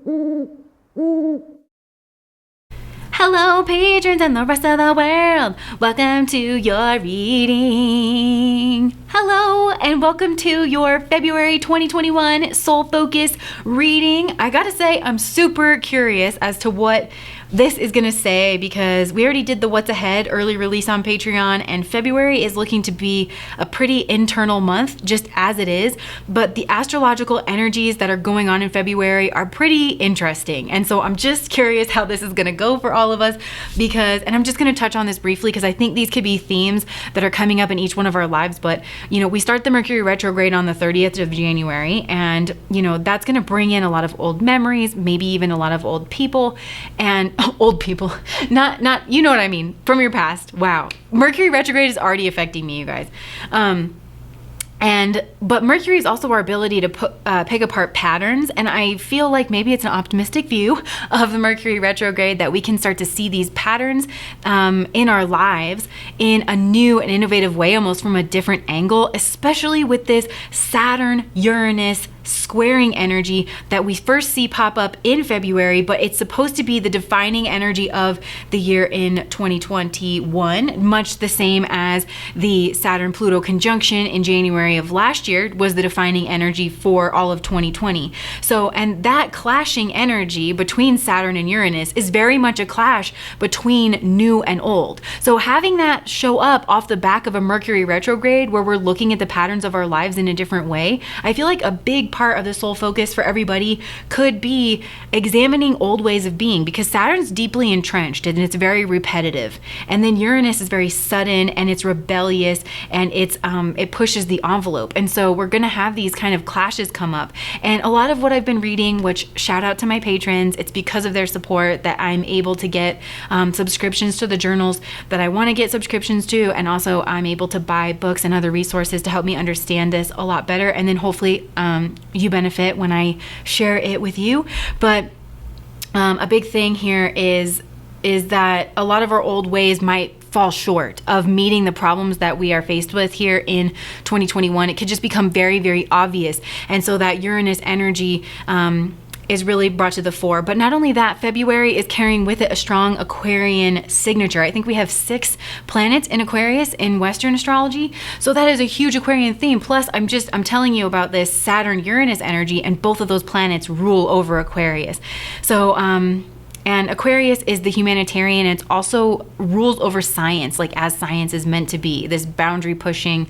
Hello, patrons and the rest of the world. Welcome to your reading. Hello, and welcome to your February 2021 Soul Focus reading. I gotta say, I'm super curious as to what this is gonna say because we already did the What's Ahead early release on Patreon, and February is looking to be a pretty internal month, just as it is. But the astrological energies that are going on in February are pretty interesting. And so I'm just curious how this is gonna go for all of us and I'm just gonna touch on this briefly because I think these could be themes that are coming up in each one of our lives. But, we start the Mercury retrograde on the 30th of January, and, that's gonna bring in a lot of old memories, maybe even a lot of old people and old people, not, you know what I mean, from your past. Wow. Mercury retrograde is already affecting me, you guys. But Mercury is also our ability to pick apart patterns, and I feel like maybe it's an optimistic view of the Mercury retrograde that we can start to see these patterns in our lives in a new and innovative way, almost from a different angle, especially with this Saturn-Uranus squaring energy that we first see pop up in February, but it's supposed to be the defining energy of the year in 2021, much the same as the Saturn-Pluto conjunction in January of last year was the defining energy for all of 2020. So, and that clashing energy between Saturn and Uranus is very much a clash between new and old. So having that show up off the back of a Mercury retrograde where we're looking at the patterns of our lives in a different way, I feel like a big part of the soul focus for everybody could be examining old ways of being, because Saturn's deeply entrenched and it's very repetitive, and then Uranus is very sudden and it's rebellious and it pushes the envelope. And so we're gonna have these kind of clashes come up, and a lot of what I've been reading, which shout out to my patrons, it's because of their support that I'm able to get subscriptions to the journals that I want to get subscriptions to, and also I'm able to buy books and other resources to help me understand this a lot better, and then hopefully you benefit when I share it with you. But a big thing here is that a lot of our old ways might fall short of meeting the problems that we are faced with here in 2021. It could just become very, very obvious. And so that Uranus energy is really brought to the fore. But not only that, February is carrying with it a strong Aquarian signature. I think we have 6 planets in Aquarius in Western astrology. So that is a huge Aquarian theme. Plus, I'm telling you about this Saturn-Uranus energy, and both of those planets rule over Aquarius. So, and Aquarius is the humanitarian. It's also rules over science, like as science is meant to be, this boundary pushing,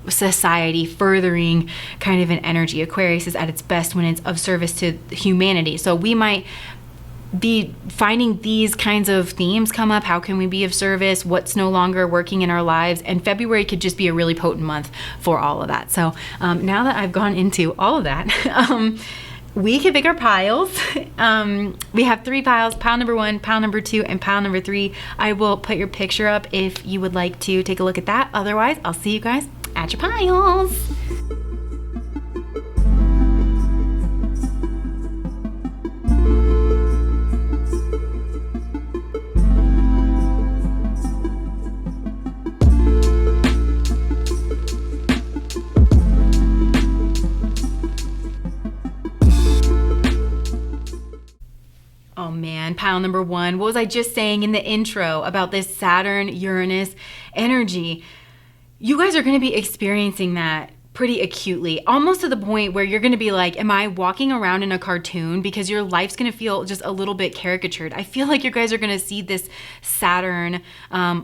society furthering kind of an energy. Aquarius is at its best when it's of service to humanity. So we might be finding these kinds of themes come up. How can we be of service? What's no longer working in our lives? And February could just be a really potent month for all of that. So now that I've gone into all of that, we can pick our piles. We have 3 piles: pile number 1, pile number 2, and pile number 3. I will put your picture up if you would like to take a look at that. Otherwise, I'll see you guys at your piles. Oh man, pile number 1. What was I just saying in the intro about this Saturn-Uranus energy? You guys are going to be experiencing that pretty acutely, almost to the point where you're going to be like, am I walking around in a cartoon? Because your life's going to feel just a little bit caricatured. I feel like you guys are going to see this Saturn,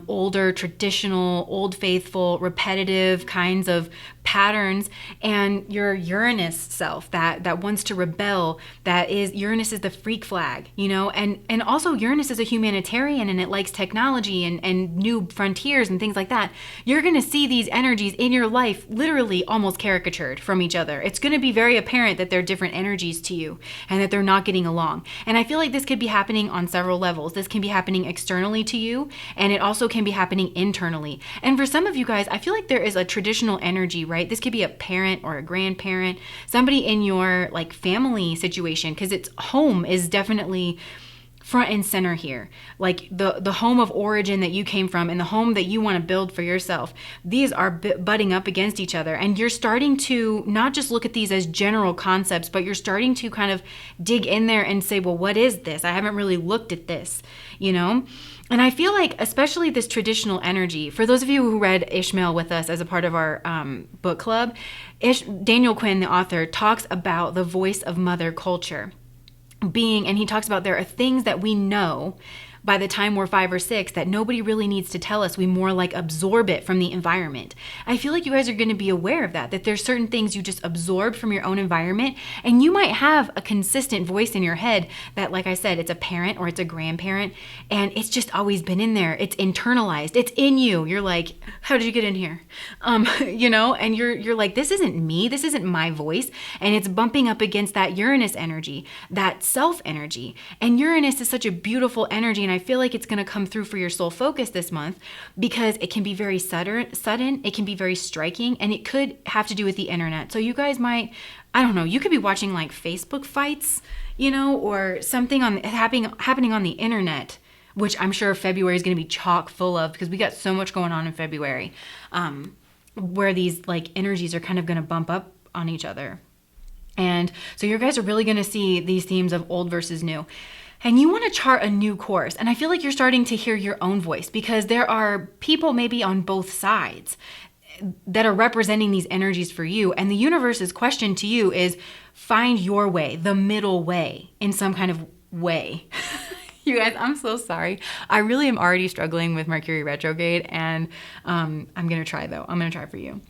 older, traditional, old faithful, repetitive kinds of patterns, and your Uranus self that wants to rebel, Uranus is the freak flag, and also Uranus is a humanitarian and it likes technology and new frontiers and things like that. You're going to see these energies in your life literally almost caricatured from each other. It's going to be very apparent that they're different energies to you and that they're not getting along. And I feel like this could be happening on several levels. This can be happening externally to you, and it also can be happening internally. And for some of you guys, I feel like there is a traditional energy, right? This could be a parent or a grandparent, somebody in your like family situation, because it's home is definitely front and center here. Like the home of origin that you came from and the home that you want to build for yourself. These are butting up against each other. And you're starting to not just look at these as general concepts, but you're starting to kind of dig in there and say, well, what is this? I haven't really looked at this, you know? And I feel like, especially this traditional energy, for those of you who read Ishmael with us as a part of our book club, Daniel Quinn, the author, talks about the voice of mother culture being, and he talks about there are things that we know by the time we're 5 or 6 that nobody really needs to tell us. We more like absorb it from the environment. I feel like you guys are going to be aware of that there's certain things you just absorb from your own environment, and you might have a consistent voice in your head that, like I said, it's a parent or it's a grandparent, and it's just always been in there. It's internalized. It's in you. You're like, how did you get in here? You know, and you're like, this isn't me. This isn't my voice. And it's bumping up against that Uranus energy, that self energy. And Uranus is such a beautiful energy, and I feel like it's going to come through for your soul focus this month because it can be very sudden, it can be very striking, and it could have to do with the internet. So you guys might, I don't know, you could be watching like Facebook fights, you know, or something happening on the internet, which I'm sure February is going to be chock full of because we got so much going on in February, where these like energies are kind of going to bump up on each other. And so you guys are really going to see these themes of old versus new. And you want to chart a new course. And I feel like you're starting to hear your own voice because there are people maybe on both sides that are representing these energies for you. And the universe's question to you is find your way, the middle way, in some kind of way. You guys, I'm so sorry. I really am already struggling with Mercury retrograde, and I'm going to try though. I'm going to try for you.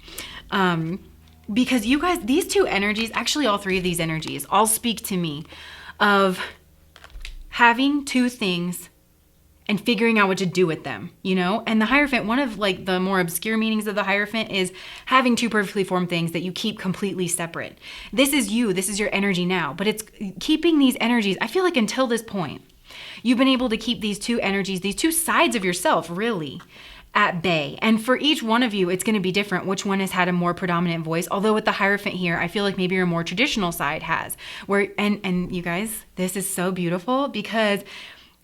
Because you guys, these two energies, actually all three of these energies, all speak to me of having two things and figuring out what to do with them, you know? And the Hierophant, one of like the more obscure meanings of the Hierophant is having two perfectly formed things that you keep completely separate. This is you, this is your energy now, but it's keeping these energies, I feel like until this point, you've been able to keep these two energies, these two sides of yourself really at bay. And for each one of you, it's going to be different which one has had a more predominant voice. Although with the Hierophant here, I feel like maybe your more traditional side has. Where and you guys, this is so beautiful because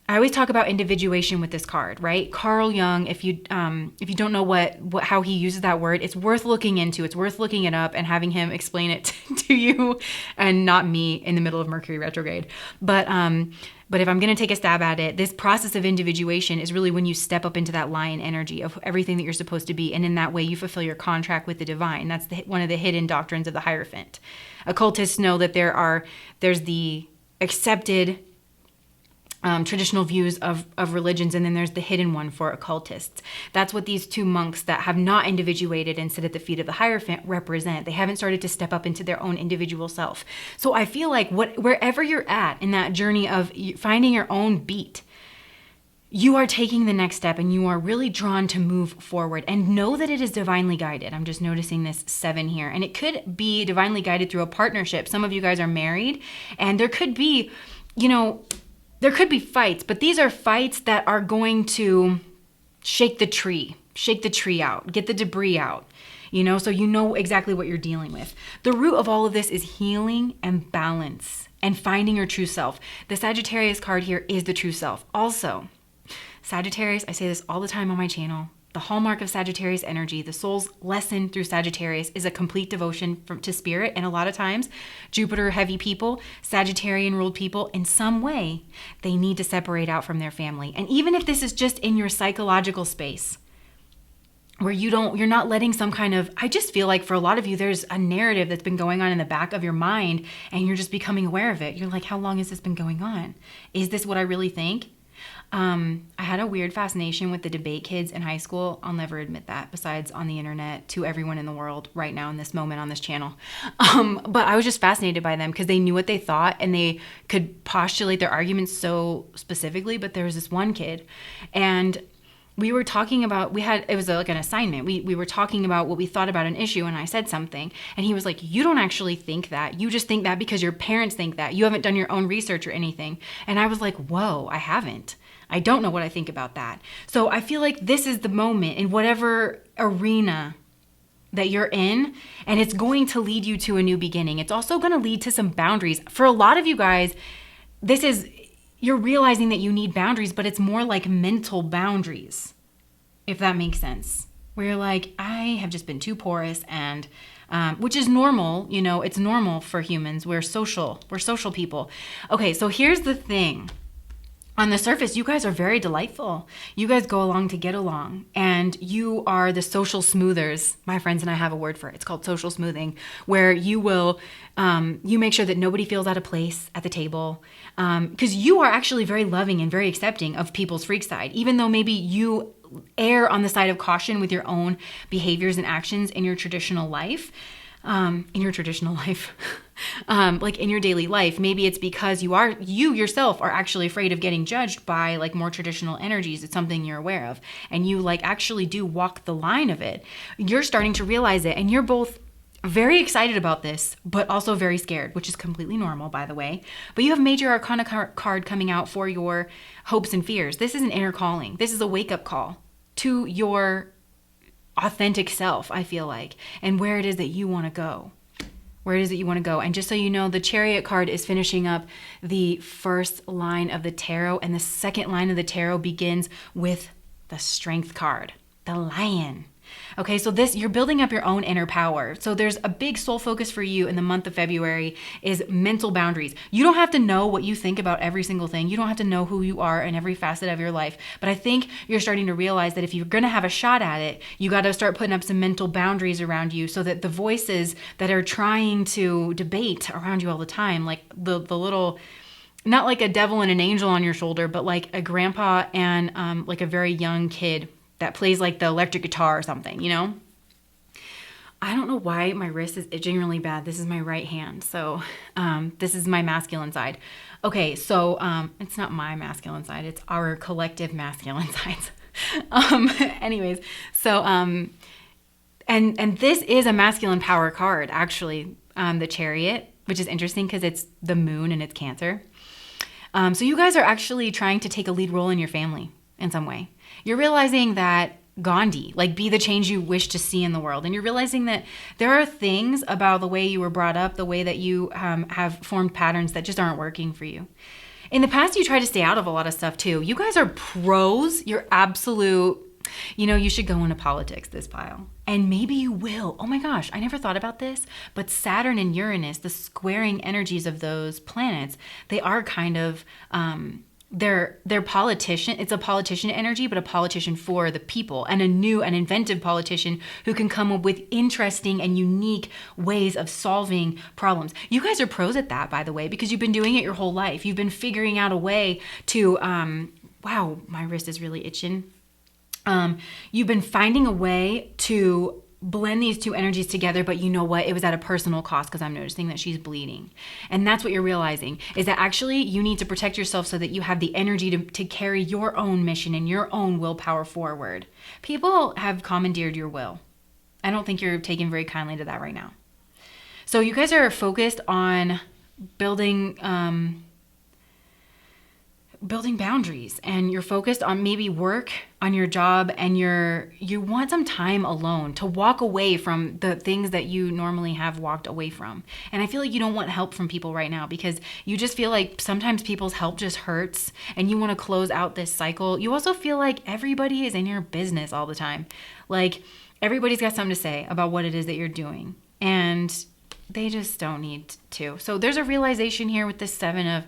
I always talk about individuation with this card, right? Carl Jung, if you don't know how he uses that word, it's worth looking into. It's worth looking it up and having him explain it to you, and not me in the middle of Mercury retrograde. But if I'm going to take a stab at it, this process of individuation is really when you step up into that lion energy of everything that you're supposed to be. And in that way, you fulfill your contract with the divine. That's one of the hidden doctrines of the Hierophant. Occultists know that there's the accepted traditional views of religions, and then there's the hidden one for occultists. That's what these two monks that have not individuated and sit at the feet of the Hierophant represent. They haven't started to step up into their own individual self. So I feel like wherever you're at in that journey of finding your own beat, you are taking the next step and you are really drawn to move forward, and know that it is divinely guided. I'm just noticing this 7 here, and it could be divinely guided through a partnership. Some of you guys are married, and there could be, there could be fights, but these are fights that are going to shake the tree out, get the debris out, so you know exactly what you're dealing with. The root of all of this is healing and balance and finding your true self. The Sagittarius card here is the true self. Also, Sagittarius, I say this all the time on my channel, the hallmark of Sagittarius energy, the soul's lesson through Sagittarius is a complete devotion to spirit. And a lot of times, Jupiter heavy people, Sagittarian ruled people, in some way, they need to separate out from their family. And even if this is just in your psychological space, where you're not letting some kind of, I just feel like for a lot of you, there's a narrative that's been going on in the back of your mind, and you're just becoming aware of it. You're like, how long has this been going on? Is this what I really think? I had a weird fascination with the debate kids in high school. I'll never admit that, besides on the internet to everyone in the world right now in this moment on this channel. But I was just fascinated by them because they knew what they thought and they could postulate their arguments so specifically. But there was this one kid, and we were talking about, it was like an assignment. We were talking about what we thought about an issue, and I said something, and he was like, you don't actually think that. You just think that because your parents think that. You haven't done your own research or anything. And I was like, whoa, I haven't. I don't know what I think about that. So I feel like this is the moment in whatever arena that you're in, and it's going to lead you to a new beginning. It's also going to lead to some boundaries. For a lot of you guys, this is, you're realizing that you need boundaries, but it's more like mental boundaries, if that makes sense. Where you're like, I have just been too porous, and which is normal, you know, it's normal for humans. We're social people. Okay, so here's the thing. On the surface, you guys are very delightful. You guys go along to get along, and you are the social smoothers. My friends and I have a word for it. It's called social smoothing, where you will, you make sure that nobody feels out of place at the table, because you are actually very loving and very accepting of people's freak side, even though maybe you err on the side of caution with your own behaviors and actions in your traditional life. Like in your daily life, maybe it's because you yourself are actually afraid of getting judged by like more traditional energies. It's something you're aware of, and you like actually do walk the line of it. You're starting to realize it, and you're both very excited about this, but also very scared, which is completely normal, by the way. But you have Major Arcana card coming out for your hopes and fears. This is an inner calling. This is a wake-up call to your authentic self, I feel like, and where it is that you want to go. And just so you know, the Chariot card is finishing up the first line of the tarot, and the second line of the tarot begins with the Strength card, the Lion. Okay, so you're building up your own inner power. So there's a big soul focus for you in the month of February is mental boundaries. You don't have to know what you think about every single thing. You don't have to know who you are in every facet of your life. But I think you're starting to realize that if you're going to have a shot at it, you got to start putting up some mental boundaries around you, so that the voices that are trying to debate around you all the time, like the little, not like a devil and an angel on your shoulder, but like a grandpa and like a very young kid that plays like the electric guitar or something, you know? I don't know why my wrist is itching really bad. This is my right hand. So this is my masculine side. Okay, so it's not my masculine side. It's our collective masculine sides. Anyways, so and this is a masculine power card, actually, the Chariot, which is interesting because it's the moon and it's Cancer. So you guys are actually trying to take a lead role in your family in some way. You're realizing that Gandhi, like be the change you wish to see in the world. And you're realizing that there are things about the way you were brought up, the way that you have formed patterns that just aren't working for you. In the past, you try to stay out of a lot of stuff too. You guys are pros. You're absolute, you know, you should go into politics, this pile. And maybe you will. Oh my gosh, I never thought about this. But Saturn and Uranus, the squaring energies of those planets, they are kind of, they're politician. It's a politician energy, but a politician for the people, and a new and inventive politician who can come up with interesting and unique ways of solving problems. You guys are pros at that, by the way, because you've been doing it your whole life. You've been figuring out a way to, wow, my wrist is really itching. You've been finding a way to blend these two energies together, but you know what? It was at a personal cost, because I'm noticing that she's bleeding. And that's what you're realizing, is that actually you need to protect yourself so that you have the energy to carry your own mission and your own willpower forward. People have commandeered your will. I don't think you're taking very kindly to that right now. So you guys are focused on building boundaries, and you're focused on maybe work on your job, and you want some time alone to walk away from the things that you normally have walked away from. And I feel like you don't want help from people right now, because you just feel like sometimes people's help just hurts, and you want to close out this cycle. You also feel like everybody is in your business all the time. Like everybody's got something to say about what it is that you're doing, and they just don't need to. So there's a realization here with this Seven of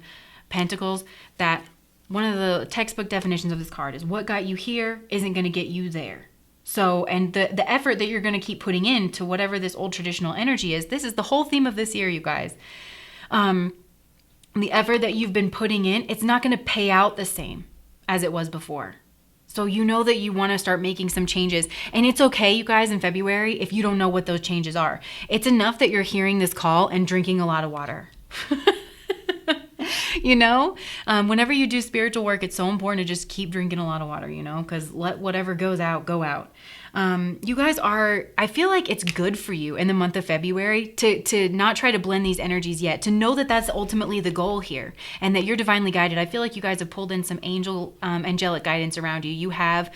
Pentacles that one of the textbook definitions of this card is what got you here isn't going to get you there. So, and the effort that you're going to keep putting into whatever this old traditional energy is, this is the whole theme of this year, you guys. The effort that you've been putting in, it's not going to pay out the same as it was before. So you know that you want to start making some changes. And it's okay, you guys, in February, if you don't know what those changes are. It's enough that you're hearing this call and drinking a lot of water. You know, whenever you do spiritual work, it's so important to just keep drinking a lot of water, you know, because let whatever goes out, go out. You guys are, I feel like it's good for you in the month of February to not try to blend these energies yet, to know that that's ultimately the goal here, and that you're divinely guided. I feel like you guys have pulled in some angelic guidance around you. You have,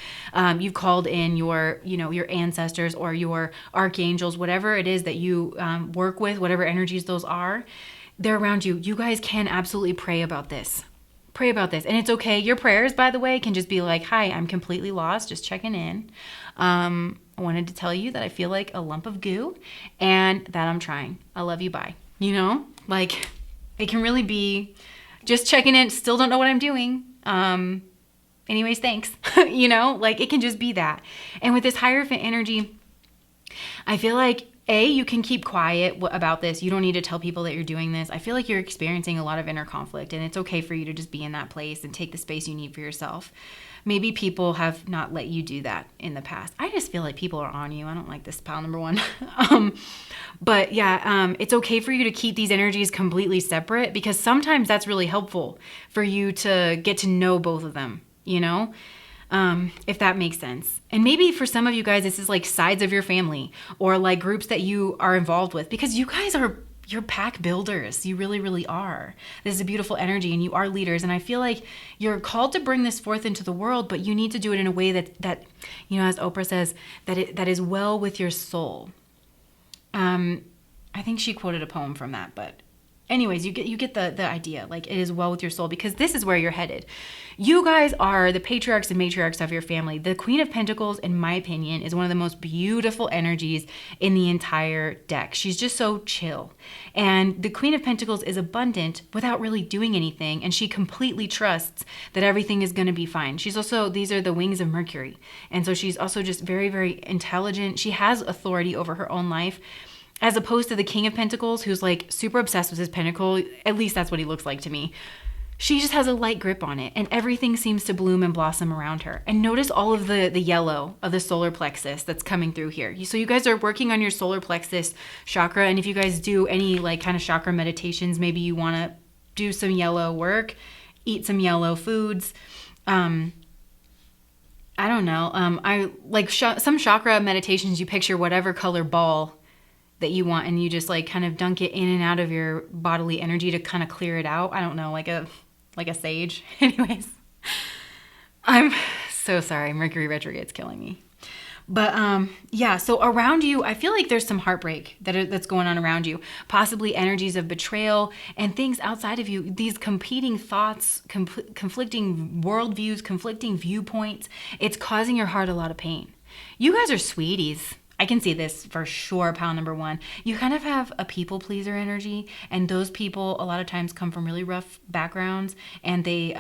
you've called in your ancestors or your archangels, whatever it is that you work with, whatever energies those are. They're around you. You guys can absolutely pray about this. Pray about this. And it's okay. Your prayers, by the way, can just be like, hi, I'm completely lost, just checking in. I wanted to tell you that I feel like a lump of goo and that I'm trying. I love you, bye. You know, like it can really be just checking in, still don't know what I'm doing. Anyways, thanks. You know, like it can just be that. And with this Hierophant energy, I feel like you can keep quiet about this. You don't need to tell people that you're doing this. I feel like you're experiencing a lot of inner conflict, and it's okay for you to just be in that place and take the space you need for yourself. Maybe people have not let you do that in the past. I just feel like people are on you. I don't like this pile number one. But yeah, it's okay for you to keep these energies completely separate, because sometimes that's really helpful for you to get to know both of them, you know? If that makes sense. And maybe for some of you guys, this is like sides of your family or like groups that you are involved with, because you guys you're pack builders. You really, really are. This is a beautiful energy and you are leaders. And I feel like you're called to bring this forth into the world, but you need to do it in a way that, you know, as Oprah says, that is well with your soul. I think she quoted a poem from that, but anyways, you get the idea. Like, it is well with your soul, because this is where you're headed. You guys are the patriarchs and matriarchs of your family. The Queen of Pentacles, in my opinion, is one of the most beautiful energies in the entire deck. She's just so chill. And the Queen of Pentacles is abundant without really doing anything. And she completely trusts that everything is going to be fine. She's also, these are the wings of Mercury. And so she's also just very, very intelligent. She has authority over her own life. As opposed to the King of Pentacles, who's like super obsessed with his pentacle. At least that's what he looks like to me. She just has a light grip on it, and everything seems to bloom and blossom around her. And notice all of the yellow of the solar plexus that's coming through here. So you guys are working on your solar plexus chakra. And if you guys do any like kind of chakra meditations, maybe you want to do some yellow work, eat some yellow foods. I don't know. I like some chakra meditations, you picture whatever color ball that you want, and you just like kind of dunk it in and out of your bodily energy to kind of clear it out. I don't know, like a sage. Anyways, I'm so sorry. Mercury retrograde's killing me. But yeah, so around you, I feel like there's some heartbreak that's going on around you, possibly energies of betrayal and things outside of you, these competing thoughts, conflicting worldviews, conflicting viewpoints. It's causing your heart a lot of pain. You guys are sweeties. I can see this for sure, pile number one. You kind of have a people pleaser energy, and those people a lot of times come from really rough backgrounds, and they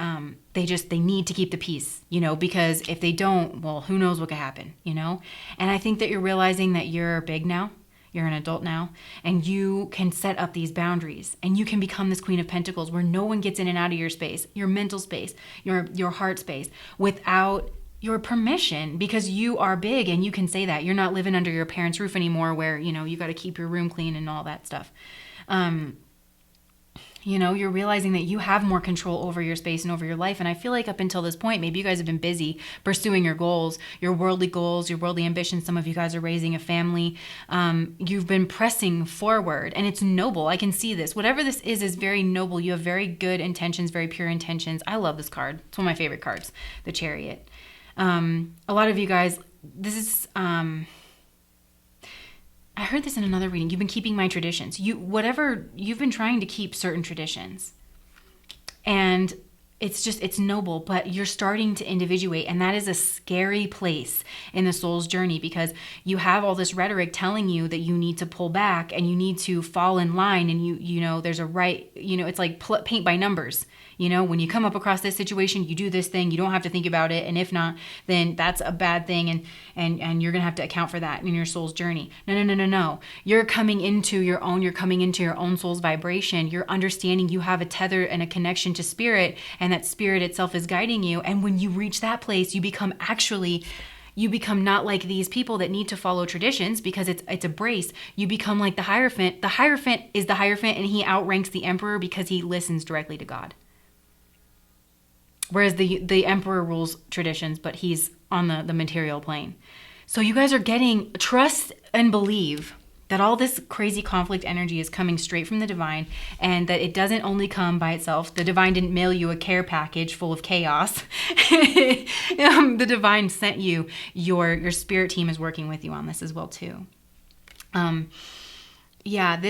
need to keep the peace, you know, because if they don't, well, who knows what could happen, you know? And I think that you're realizing that you're big now, you're an adult now, and you can set up these boundaries, and you can become this Queen of Pentacles where no one gets in and out of your space, your mental space, your heart space, without your permission, because you are big and you can say that. You're not living under your parents' roof anymore where, you know, you got to keep your room clean and all that stuff. You know, you're realizing that you have more control over your space and over your life. And I feel like up until this point, maybe you guys have been busy pursuing your goals, your worldly ambitions. Some of you guys are raising a family. You've been pressing forward, and it's noble. I can see this. Whatever this is very noble. You have very good intentions, very pure intentions. I love this card. It's one of my favorite cards, the Chariot. A lot of you guys, this is, I heard this in another reading. You've been keeping my traditions. You've been trying to keep certain traditions, and it's noble, but you're starting to individuate, and that is a scary place in the soul's journey, because you have all this rhetoric telling you that you need to pull back and you need to fall in line, and you know, there's a right, you know, it's like paint by numbers. You know, when you come up across this situation, you do this thing, you don't have to think about it. And if not, then that's a bad thing. And you're going to have to account for that in your soul's journey. No. You're coming into your own soul's vibration. You're understanding you have a tether and a connection to spirit, and that spirit itself is guiding you. And when you reach that place, you become not like these people that need to follow traditions, because it's a brace. You become like the Hierophant. The Hierophant is the Hierophant, and he outranks the Emperor because he listens directly to God. Whereas the Emperor rules traditions, but he's on the material plane. So you guys are getting trust and believe that all this crazy conflict energy is coming straight from the divine, and that it doesn't only come by itself. The divine didn't mail you a care package full of chaos. The divine sent you, your spirit team is working with you on this as well too. Yeah,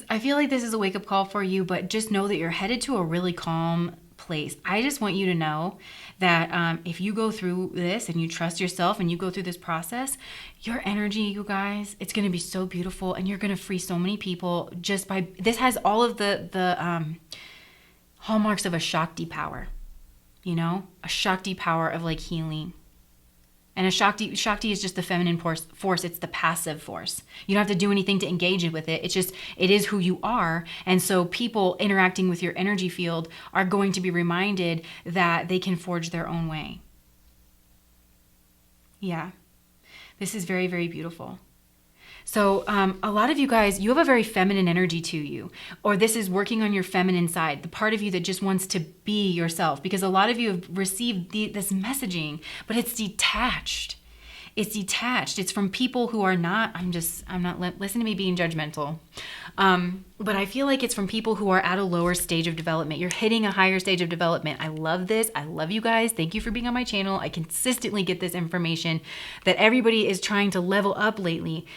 I feel like this is a wake-up call for you, but just know that you're headed to a really calm place. I just want you to know that if you go through this and you trust yourself and you go through this process, your energy, you guys, it's going to be so beautiful, and you're going to free so many people just by, this has all of the hallmarks of a Shakti power, you know, a Shakti power of like healing. And a Shakti is just the feminine force. It's the passive force. You don't have to do anything to engage with it. It's just, it is who you are. And so people interacting with your energy field are going to be reminded that they can forge their own way. Yeah, this is very, very beautiful. So a lot of you guys, you have a very feminine energy to you, or this is working on your feminine side, the part of you that just wants to be yourself, because a lot of you have received this messaging, but it's detached. It's detached. It's from people who are not, listen to me being judgmental. But I feel like it's from people who are at a lower stage of development. You're hitting a higher stage of development. I love this. I love you guys. Thank you for being on my channel. I consistently get this information that everybody is trying to level up lately.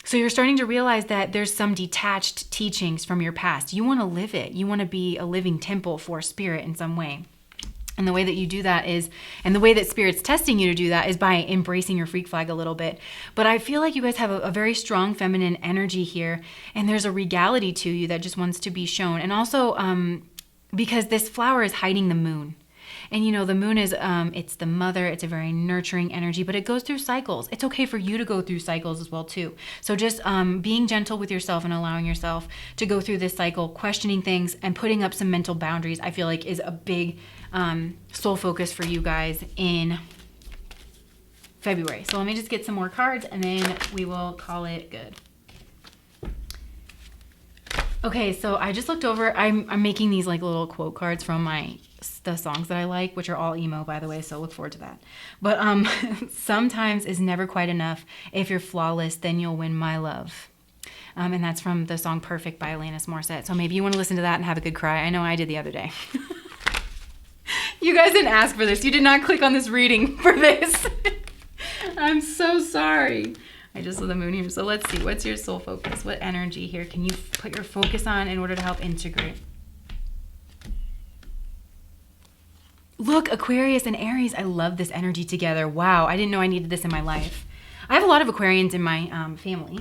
So you're starting to realize that there's some detached teachings from your past. You want to live it. You want to be a living temple for spirit in some way. And the way that you do that is, and the way that spirit's testing you to do that is by embracing your freak flag a little bit. But I feel like you guys have a very strong feminine energy here, and there's a regality to you that just wants to be shown. And also because this flower is hiding the moon. And you know, the moon is, it's the mother, it's a very nurturing energy, but it goes through cycles. It's okay for you to go through cycles as well too. So just being gentle with yourself and allowing yourself to go through this cycle, questioning things and putting up some mental boundaries, I feel like is a big soul focus for you guys in February. So let me just get some more cards and then we will call it good. Okay, so I just looked over, I'm making these like little quote cards from the songs that I like, which are all emo, by the way, so look forward to that. But sometimes is never quite enough. If you're flawless, then you'll win my love. And that's from the song Perfect by Alanis Morissette. So maybe you want to listen to that and have a good cry. I know I did the other day. You guys didn't ask for this. You did not click on this reading for this. I'm so sorry. I just saw the moon here. So let's see. What's your soul focus? What energy here can you put your focus on in order to help integrate? Look, Aquarius and Aries, I love this energy together. Wow, I didn't know I needed this in my life. I have a lot of Aquarians in my family,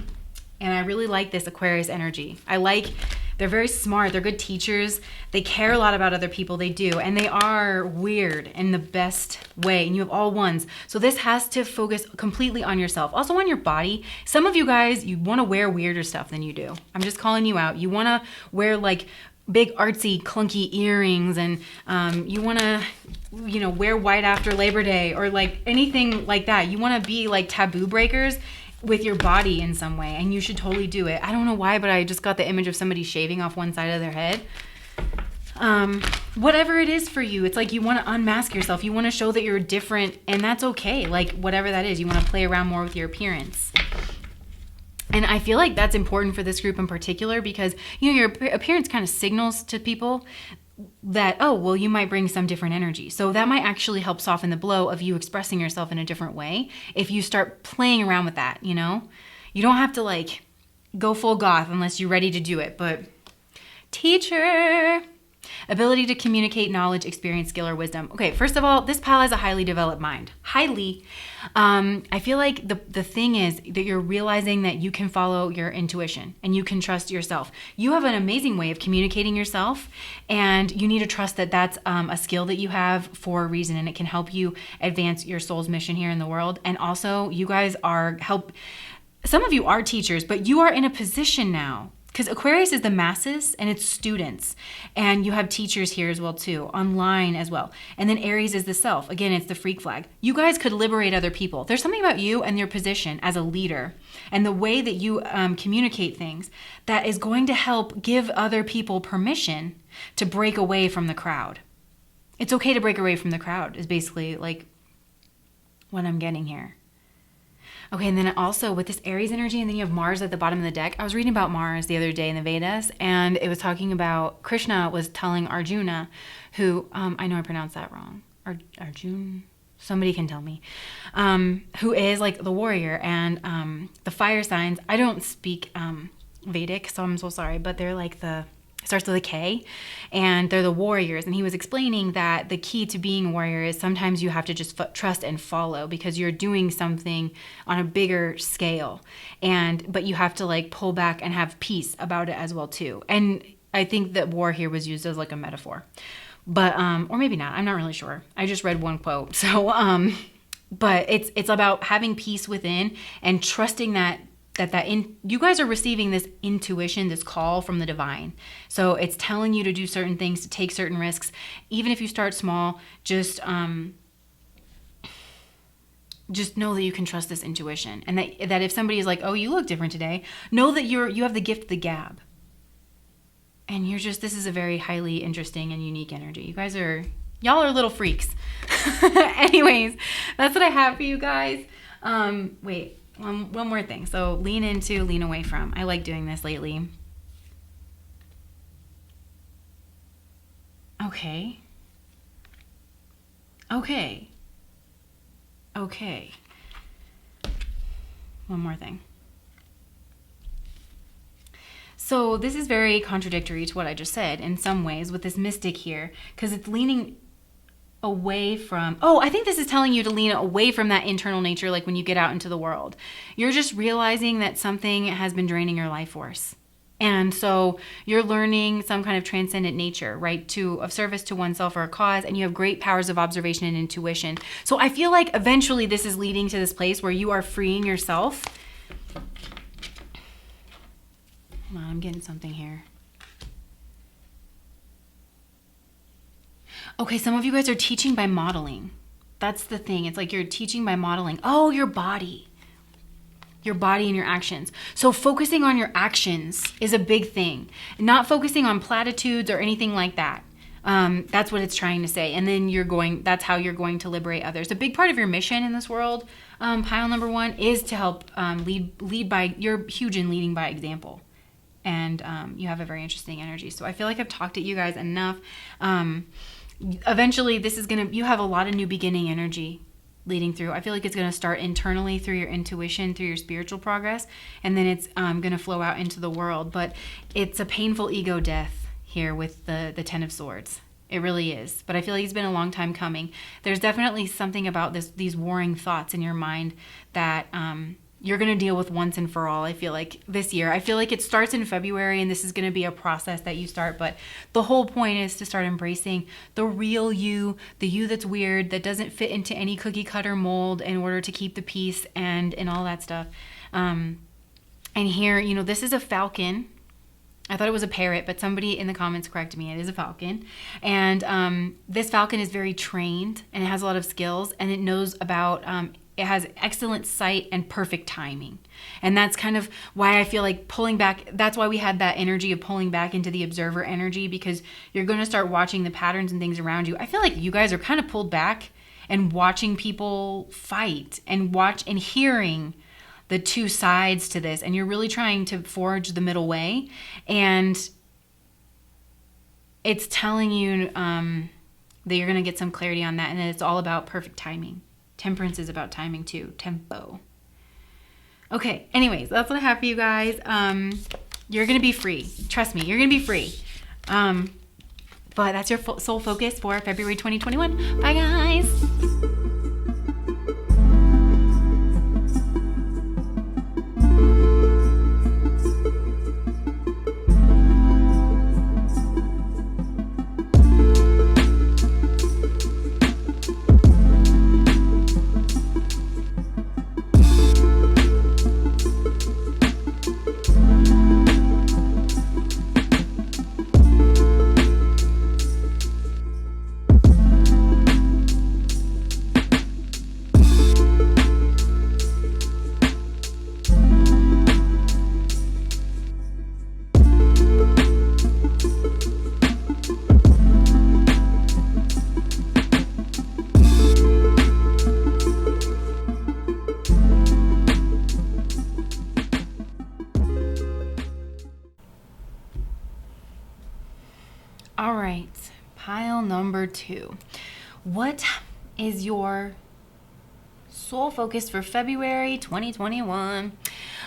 and I really like this Aquarius energy. They're very smart, they're good teachers, they care a lot about other people, they do, and they are weird in the best way, and you have all ones. So this has to focus completely on yourself, also on your body. Some of you guys, you wanna wear weirder stuff than you do. I'm just calling you out. You wanna wear like big artsy clunky earrings, and you want to wear white after Labor Day or like anything like that. You want to be like taboo breakers with your body in some way, and you should totally do it. I don't know why, but I just got the image of somebody shaving off one side of their head. Whatever it is for you, it's like you want to unmask yourself. You want to show that you're different, and that's okay. Like whatever that is, you want to play around more with your appearance. And I feel like that's important for this group in particular because, your appearance kind of signals to people that, oh, well, you might bring some different energy. So that might actually help soften the blow of you expressing yourself in a different way if you start playing around with that, You don't have to like go full goth unless you're ready to do it. But teacher, ability to communicate knowledge, experience, skill, or wisdom. Okay, first of all, this pal has a highly developed mind. Highly. I feel like the thing is that you're realizing that you can follow your intuition and you can trust yourself. You have an amazing way of communicating yourself, and you need to trust that that's a skill that you have for a reason, and it can help you advance your soul's mission here in the world. And also, you guys some of you are teachers, but you are in a position now. Because Aquarius is the masses and it's students, and you have teachers here as well too, online as well. And then Aries is the self. Again, it's the freak flag. You guys could liberate other people. There's something about you and your position as a leader and the way that you communicate things that is going to help give other people permission to break away from the crowd. It's okay to break away from the crowd is basically like what I'm getting here. Okay, and then also with this Aries energy, and then you have Mars at the bottom of the deck. I was reading about Mars the other day in the Vedas, and it was talking about Krishna was telling Arjuna, who, I know I pronounced that wrong, Arjuna, somebody can tell me, who is like the warrior and the fire signs. I don't speak Vedic, so I'm so sorry, but they're like the starts with a K, and they're the warriors. And he was explaining that the key to being a warrior is sometimes you have to just trust and follow, because you're doing something on a bigger scale, but you have to like pull back and have peace about it as well too. And I think that war here was used as like a metaphor, but or maybe not. I'm not really sure. I just read one quote, so but it's about having peace within and trusting that you guys are receiving this intuition, this call from the divine. So it's telling you to do certain things, to take certain risks. Even if you start small, just know that you can trust this intuition. And that if somebody is like, oh, you look different today, know that you have the gift of the gab. And this is a very highly interesting and unique energy. Y'all are little freaks. Anyways, that's what I have for you guys. Wait. One more thing. So lean into, lean away from. I like doing this lately. Okay. One more thing. So this is very contradictory to what I just said in some ways with this mystic here, because it's leaning away from, I think this is telling you to lean away from that internal nature. Like when you get out into the world, you're just realizing that something has been draining your life force. And so you're learning some kind of transcendent nature, right? Of service to oneself or a cause. And you have great powers of observation and intuition. So I feel like eventually this is leading to this place where you are freeing yourself. Hold on, I'm getting something here. Okay, some of you guys are teaching by modeling. That's the thing. It's like you're teaching by modeling. Oh, your body and your actions. So focusing on your actions is a big thing. Not focusing on platitudes or anything like that. That's what it's trying to say. And then that's how you're going to liberate others. A big part of your mission in this world, pile number 1, is to help you're huge in leading by example. And you have a very interesting energy. So I feel like I've talked to you guys enough. Eventually you have a lot of new beginning energy leading through. I feel like it's going to start internally through your intuition, through your spiritual progress, and then it's going to flow out into the world. But it's a painful ego death here with the 10 of Swords. It really is. But I feel like it's been a long time coming. There's definitely something about these warring thoughts in your mind that you're going to deal with once and for all. I feel like this year, I feel like it starts in February, and this is going to be a process that you start. But the whole point is to start embracing the real you, the you that's weird, that doesn't fit into any cookie cutter mold in order to keep the peace and all that stuff. And here, this is a falcon. I thought it was a parrot, but somebody in the comments corrected me. It is a falcon. And this falcon is very trained, and it has a lot of skills, and it knows about it has excellent sight and perfect timing. And that's kind of why I feel like pulling back. That's why we had that energy of pulling back into the observer energy, because you're going to start watching the patterns and things around you. I feel like you guys are kind of pulled back and watching people fight and hearing the two sides to this. And you're really trying to forge the middle way. And it's telling you that you're going to get some clarity on that. And it's all about perfect timing. Temperance is about timing too. Tempo. Okay, anyways, that's what I have for you guys. You're going to be free. Trust me, you're going to be free. But that's your soul focus for February 2021. Bye, guys. All right, pile number 2. What is your soul focus for February 2021?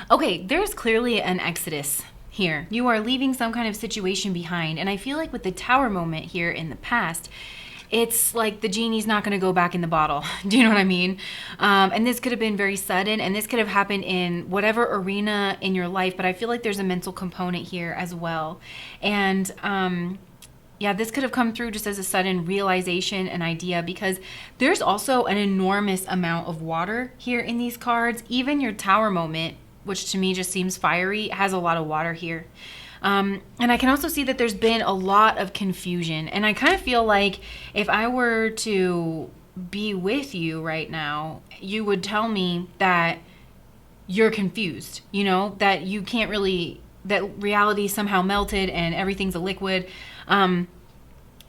Okay, there's clearly an exodus here. You are leaving some kind of situation behind. And I feel like with the Tower moment here in the past, it's like the genie's not going to go back in the bottle. Do you know what I mean? And this could have been very sudden, and this could have happened in whatever arena in your life, but I feel like there's a mental component here as well. And yeah, this could have come through just as a sudden realization, an idea, because there's also an enormous amount of water here in these cards. Even your Tower moment, which to me just seems fiery, has a lot of water here. And I can also see that there's been a lot of confusion. And I kind of feel like if I were to be with you right now, you would tell me that you're confused, you know, that you can't really, that reality somehow melted and everything's a liquid.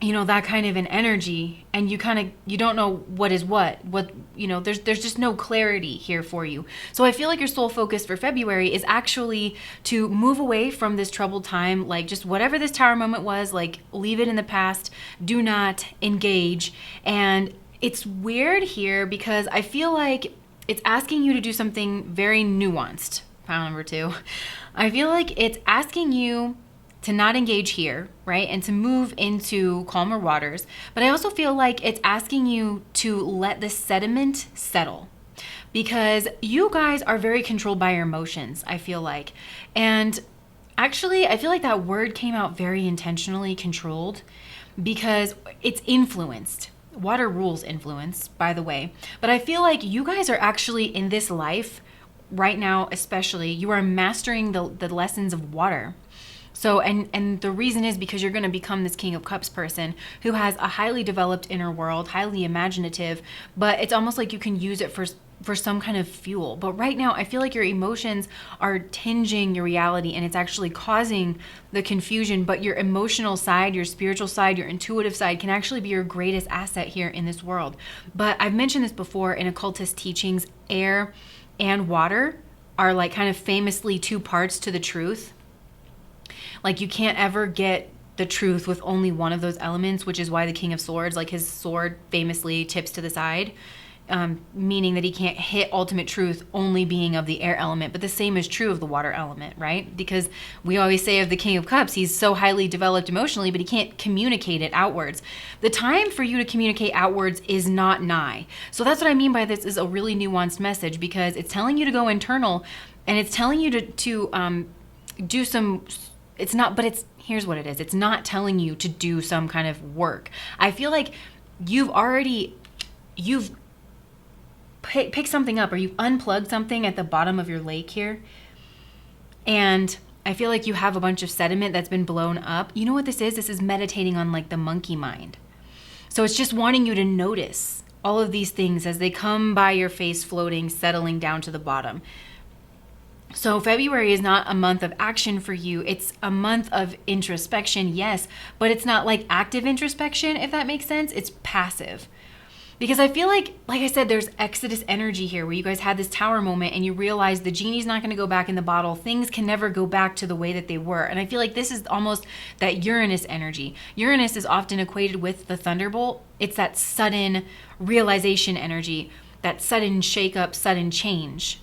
You know, that kind of an energy, and you don't know what is what, you know, there's just no clarity here for you. So I feel like your sole focus for February is actually to move away from this troubled time, like just whatever this Tower moment was, like leave it in the past, do not engage. And it's weird here because I feel like it's asking you to do something very nuanced. Pile number 2. I feel like it's asking you to not engage here, right? And to move into calmer waters. But I also feel like it's asking you to let the sediment settle, because you guys are very controlled by your emotions, I feel like. And actually, I feel like that word came out very intentionally, controlled, because it's influenced. Water rules influence, by the way. But I feel like you guys are actually in this life right now, especially, you are mastering the lessons of water. So, and the reason is because you're going to become this King of Cups person who has a highly developed inner world, highly imaginative, but it's almost like you can use it for some kind of fuel. But right now, I feel like your emotions are tinging your reality, and it's actually causing the confusion. But your emotional side, your spiritual side, your intuitive side can actually be your greatest asset here in this world. But I've mentioned this before in occultist teachings, air and water are like kind of famously 2 parts to the truth. Like you can't ever get the truth with only one of those elements, which is why the King of Swords, like his sword famously tips to the side, meaning that he can't hit ultimate truth only being of the air element. But the same is true of the water element, right? Because we always say of the King of Cups, he's so highly developed emotionally, but he can't communicate it outwards. The time for you to communicate outwards is not nigh. So that's what I mean by this is a really nuanced message, because it's telling you to go internal, and it's telling you to do some... It's not, but here's what it is. It's not telling you to do some kind of work. I feel like you've picked something up, or you've unplugged something at the bottom of your lake here. And I feel like you have a bunch of sediment that's been blown up. You know what this is? This is meditating on like the monkey mind. So it's just wanting you to notice all of these things as they come by your face, floating, settling down to the bottom. So February is not a month of action for you. It's a month of introspection, yes, but it's not like active introspection, if that makes sense. It's passive. Because I feel like I said, there's Exodus energy here where you guys had this Tower moment and you realize the genie's not going to go back in the bottle. Things can never go back to the way that they were. And I feel like this is almost that Uranus energy. Uranus is often equated with the thunderbolt. It's that sudden realization energy, that sudden shake-up, sudden change.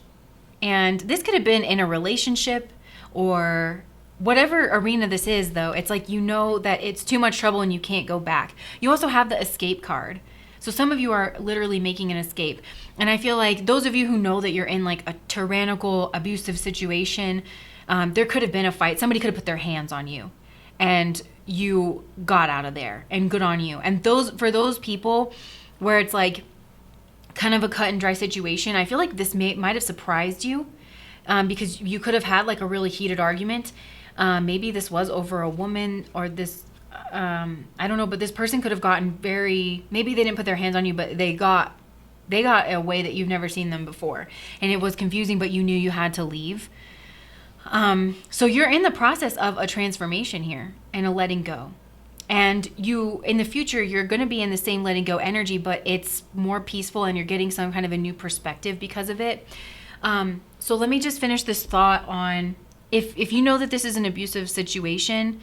And this could have been in a relationship or whatever arena this is, though. It's like you know that it's too much trouble and you can't go back. You also have the escape card. So some of you are literally making an escape. And I feel like those of you who know that you're in like a tyrannical, abusive situation, there could have been a fight. Somebody could have put their hands on you and you got out of there, and good on you. And for those people where it's like kind of a cut and dry situation, I feel like this might have surprised you, because you could have had like a really heated argument. Maybe this was over a woman, or this, I don't know, but this person could have gotten maybe they didn't put their hands on you, but they got a way that you've never seen them before. And it was confusing, but you knew you had to leave. So you're in the process of a transformation here and a letting go. And in the future, you're going to be in the same letting go energy, but it's more peaceful and you're getting some kind of a new perspective because of it. So let me just finish this thought on, if you know that this is an abusive situation,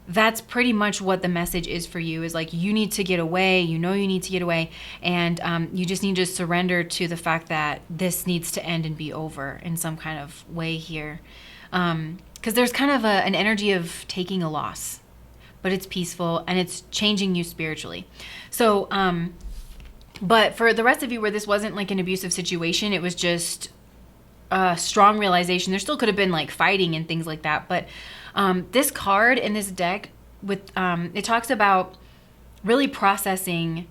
that's pretty much what the message is for you, is like you need to get away, you need to get away, and you just need to surrender to the fact that this needs to end and be over in some kind of way here. Because because there's kind of an energy of taking a loss, but it's peaceful and it's changing you spiritually. So, but for the rest of you where this wasn't like an abusive situation, it was just a strong realization. There still could have been like fighting and things like that. But this card in this deck with it talks about really processing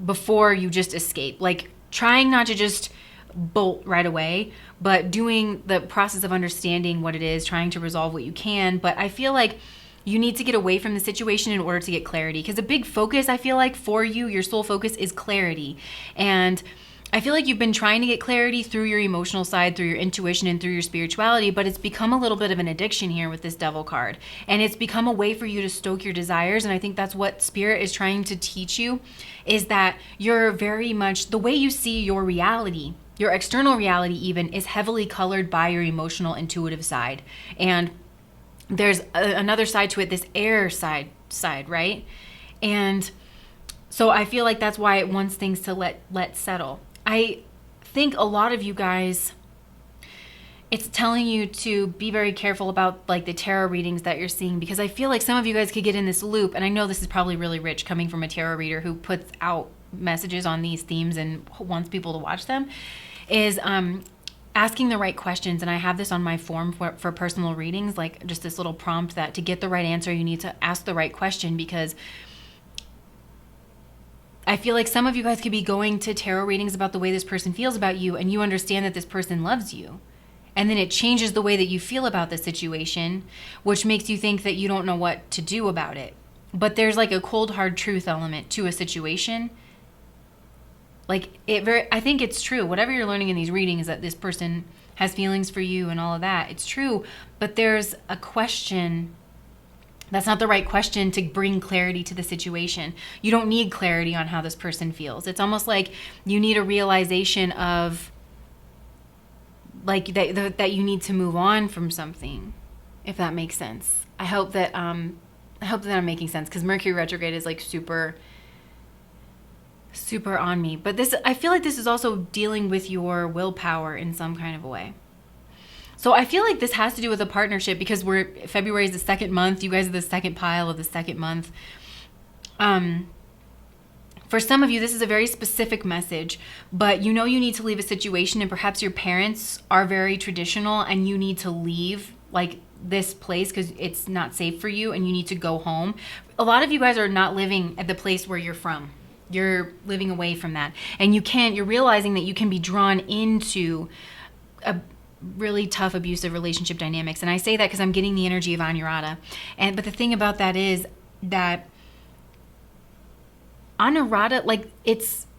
before you just escape, like trying not to just bolt right away, but doing the process of understanding what it is, trying to resolve what you can. But I feel like you need to get away from the situation in order to get clarity, because a big focus, I feel like, for you, your soul focus, is clarity. And I feel like you've been trying to get clarity through your emotional side, through your intuition, and through your spirituality, but it's become a little bit of an addiction here with this Devil card. And it's become a way for you to stoke your desires. And I think that's what Spirit is trying to teach you, is that you're very much, the way you see your reality, your external reality even, is heavily colored by your emotional, intuitive side. And there's another side to it, this air side, right? And so I feel like that's why it wants things to let settle. I think a lot of you guys, it's telling you to be very careful about like the tarot readings that you're seeing, because I feel like some of you guys could get in this loop. And I know this is probably really rich coming from a tarot reader who puts out messages on these themes and wants people to watch them, is asking the right questions. And I have this on my form for personal readings, like just this little prompt that to get the right answer, you need to ask the right question, because I feel like some of you guys could be going to tarot readings about the way this person feels about you, and you understand that this person loves you. And then it changes the way that you feel about the situation, which makes you think that you don't know what to do about it. But there's like a cold, hard truth element to a situation. Like I think it's true. Whatever you're learning in these readings, that this person has feelings for you and all of that, it's true. But there's a question that's not the right question to bring clarity to the situation. You don't need clarity on how this person feels. It's almost like you need a realization of like that you need to move on from something, if that makes sense. I hope that I'm making sense, because Mercury retrograde is like super on me. But I feel like this is also dealing with your willpower in some kind of a way. So I feel like this has to do with a partnership, because February is the second month. You guys are the second pile of the second month. For some of you, this is a very specific message, but you know you need to leave a situation, and perhaps your parents are very traditional and you need to leave like this place because it's not safe for you and you need to go home. A lot of you guys are not living at the place where you're from. You're living away from that. And you're realizing that you can be drawn into a really tough abusive relationship dynamics. And I say that because I'm getting the energy of Anurata. But the thing about that is that Anurata, like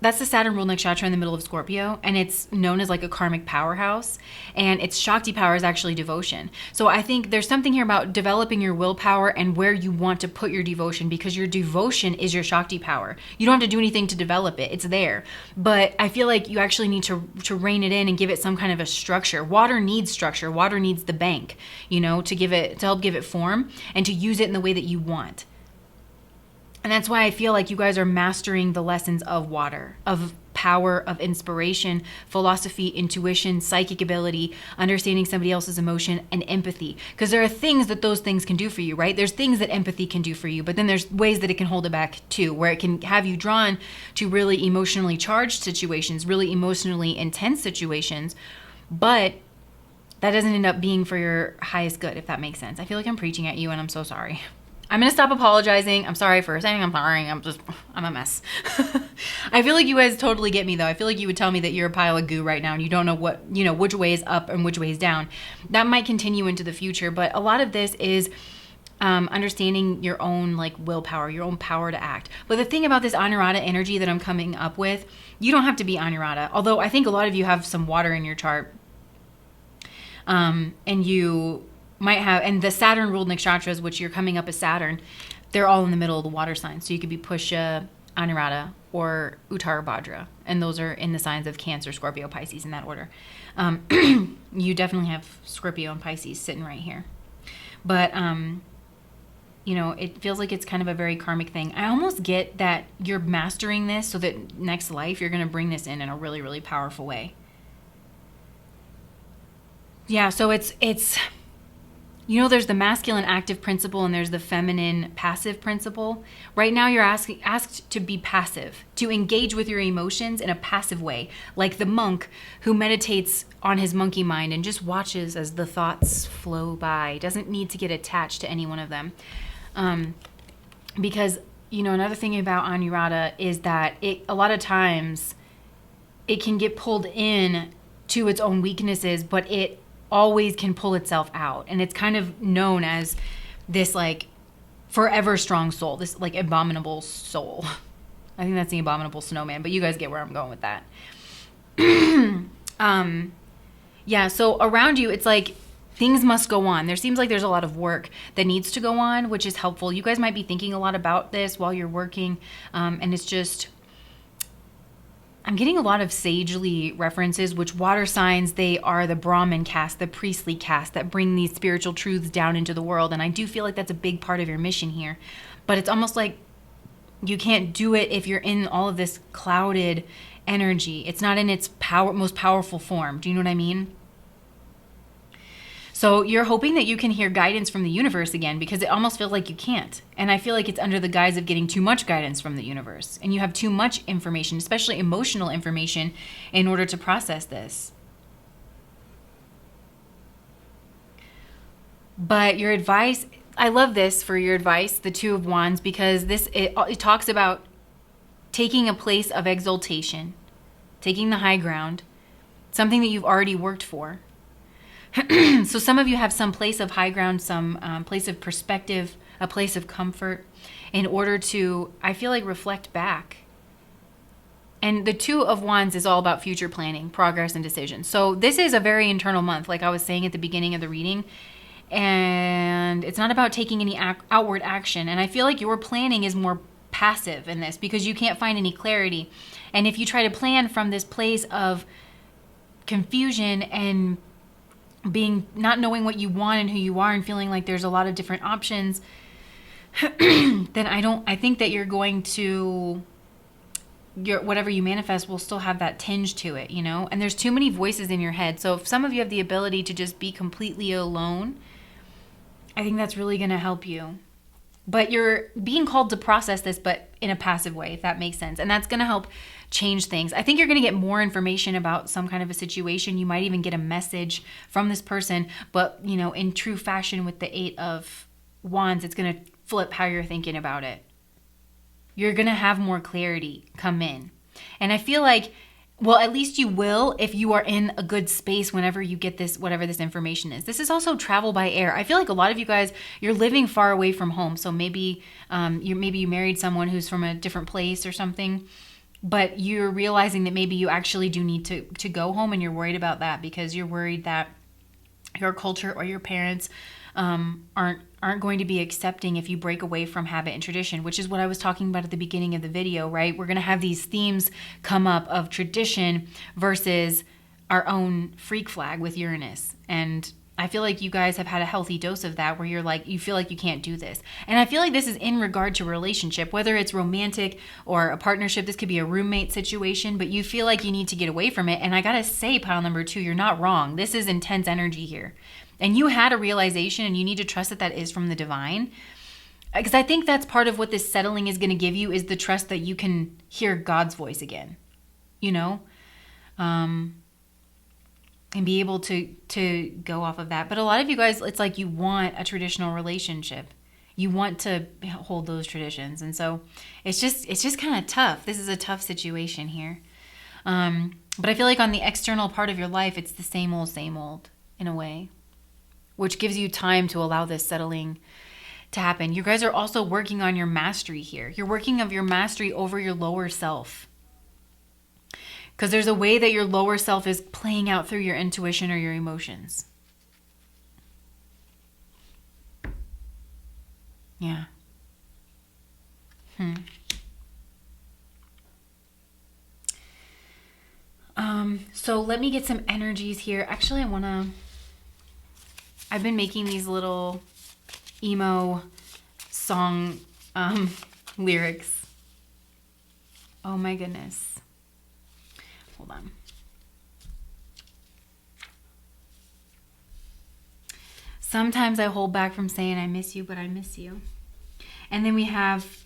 that's the Saturn ruled nakshatra in the middle of Scorpio, and it's known as like a karmic powerhouse, and its Shakti power is actually devotion. So I think there's something here about developing your willpower and where you want to put your devotion, because your devotion is your Shakti power. You don't have to do anything to develop it. It's there. But I feel like you actually need to rein it in and give it some kind of a structure. Water needs structure. Water needs the bank, to help give it form and to use it in the way that you want. And that's why I feel like you guys are mastering the lessons of water, of power, of inspiration, philosophy, intuition, psychic ability, understanding somebody else's emotion, and empathy. Because there are things that those things can do for you, right? There's things that empathy can do for you, but then there's ways that it can hold it back too, where it can have you drawn to really emotionally charged situations, really emotionally intense situations, but that doesn't end up being for your highest good, if that makes sense. I feel like I'm preaching at you, and I'm so sorry. I'm going to stop apologizing. I'm sorry for saying I'm sorry. I'm a mess. I feel like you guys totally get me, though. I feel like you would tell me that you're a pile of goo right now and you don't know which way is up and which way is down. That might continue into the future, but a lot of this is understanding your own like willpower, your own power to act. But the thing about this Anurata energy that I'm coming up with, you don't have to be Anurata. Although I think a lot of you have some water in your chart, and you might have, and the Saturn ruled nakshatras, which you're coming up as Saturn, they're all in the middle of the water signs. So you could be Pusha, Anurata, or Uttara Bhadra, and those are in the signs of Cancer, Scorpio, Pisces, in that order. You definitely have Scorpio and Pisces sitting right here. But it feels like it's kind of a very karmic thing. I almost get that you're mastering this so that next life you're going to bring this in a really, really powerful way. Yeah, so it's You know, there's the masculine active principle and there's the feminine passive principle. Right now you're asked to be passive, to engage with your emotions in a passive way, like the monk who meditates on his monkey mind and just watches as the thoughts flow by. Doesn't need to get attached to any one of them. Because, you know, another thing about Anurata is that a lot of times it can get pulled in to its own weaknesses, but it always can pull itself out. And it's kind of known as this like forever strong soul, this like abominable soul. I think that's the abominable snowman, but you guys get where I'm going with that. Yeah, so around you, it's like things must go on. There seems like there's a lot of work that needs to go on, which is helpful. You guys might be thinking a lot about this while you're working, and it's just, I'm getting a lot of sagely references, which water signs, they are the Brahmin caste, the priestly caste that bring these spiritual truths down into the world. And I do feel like that's a big part of your mission here. But it's almost like you can't do it if you're in all of this clouded energy. It's not in its most powerful form. Do you know what I mean? So you're hoping that you can hear guidance from the universe again, because it almost feels like you can't. And I feel like it's under the guise of getting too much guidance from the universe. And you have too much information, especially emotional information, in order to process this. But your advice, I love this for your advice, the Two of Wands, because it talks about taking a place of exaltation, taking the high ground, something that you've already worked for. So some of you have some place of high ground, some place of perspective, a place of comfort, in order to, I feel like, reflect back. And the Two of Wands is all about future planning, progress, and decision. So this is a very internal month, like I was saying at the beginning of the reading. And it's not about taking any outward action. And I feel like your planning is more passive in this because you can't find any clarity. And if you try to plan from this place of confusion and not knowing what you want and who you are and feeling like there's a lot of different options, then I think that you're going to, whatever you manifest will still have that tinge to it, you know? And there's too many voices in your head. So if some of you have the ability to just be completely alone, I think that's really going to help you. But you're being called to process this, but in a passive way, if that makes sense. And that's going to help change things. I think you're going to get more information about some kind of a situation. You might even get a message from this person, but, you know, in true fashion with the Eight of Wands, it's going to flip how you're thinking about it. You're going to have more clarity come in. And I feel like, well, at least you will if you are in a good space whenever you get this, whatever this information is. This is also travel by air. I feel like a lot of you guys, you're living far away from home. So maybe you married someone who's from a different place or something, but you're realizing that maybe you actually do need to go home, and you're worried about that because you're worried that your culture or your parents aren't going to be accepting if you break away from habit and tradition, which is what I was talking about at the beginning of the video, right? We're going to have these themes come up of tradition versus our own freak flag with Uranus. And I feel like you guys have had a healthy dose of that, where you're like, you feel like you can't do this. And I feel like this is in regard to a relationship, whether it's romantic or a partnership. This could be a roommate situation, but you feel like you need to get away from it. And I got to say, pile number 2, you're not wrong. This is intense energy here. And you had a realization, and you need to trust that that is from the divine. Because I think that's part of what this settling is going to give you, is the trust that you can hear God's voice again, you know? And be able to go off of that. But a lot of you guys, it's like you want a traditional relationship. You want to hold those traditions. And so it's just kind of tough. This is a tough situation here. But I feel like on the external part of your life, it's the same old in a way, which gives you time to allow this settling to happen. You guys are also working on your mastery here. You're working of your mastery over your lower self. Because there's a way that your lower self is playing out through your intuition or your emotions. Yeah. So let me get some energies here. Actually, I've been making these little emo song lyrics. Oh my goodness. Hold on. Sometimes I hold back from saying I miss you, but I miss you. And then we have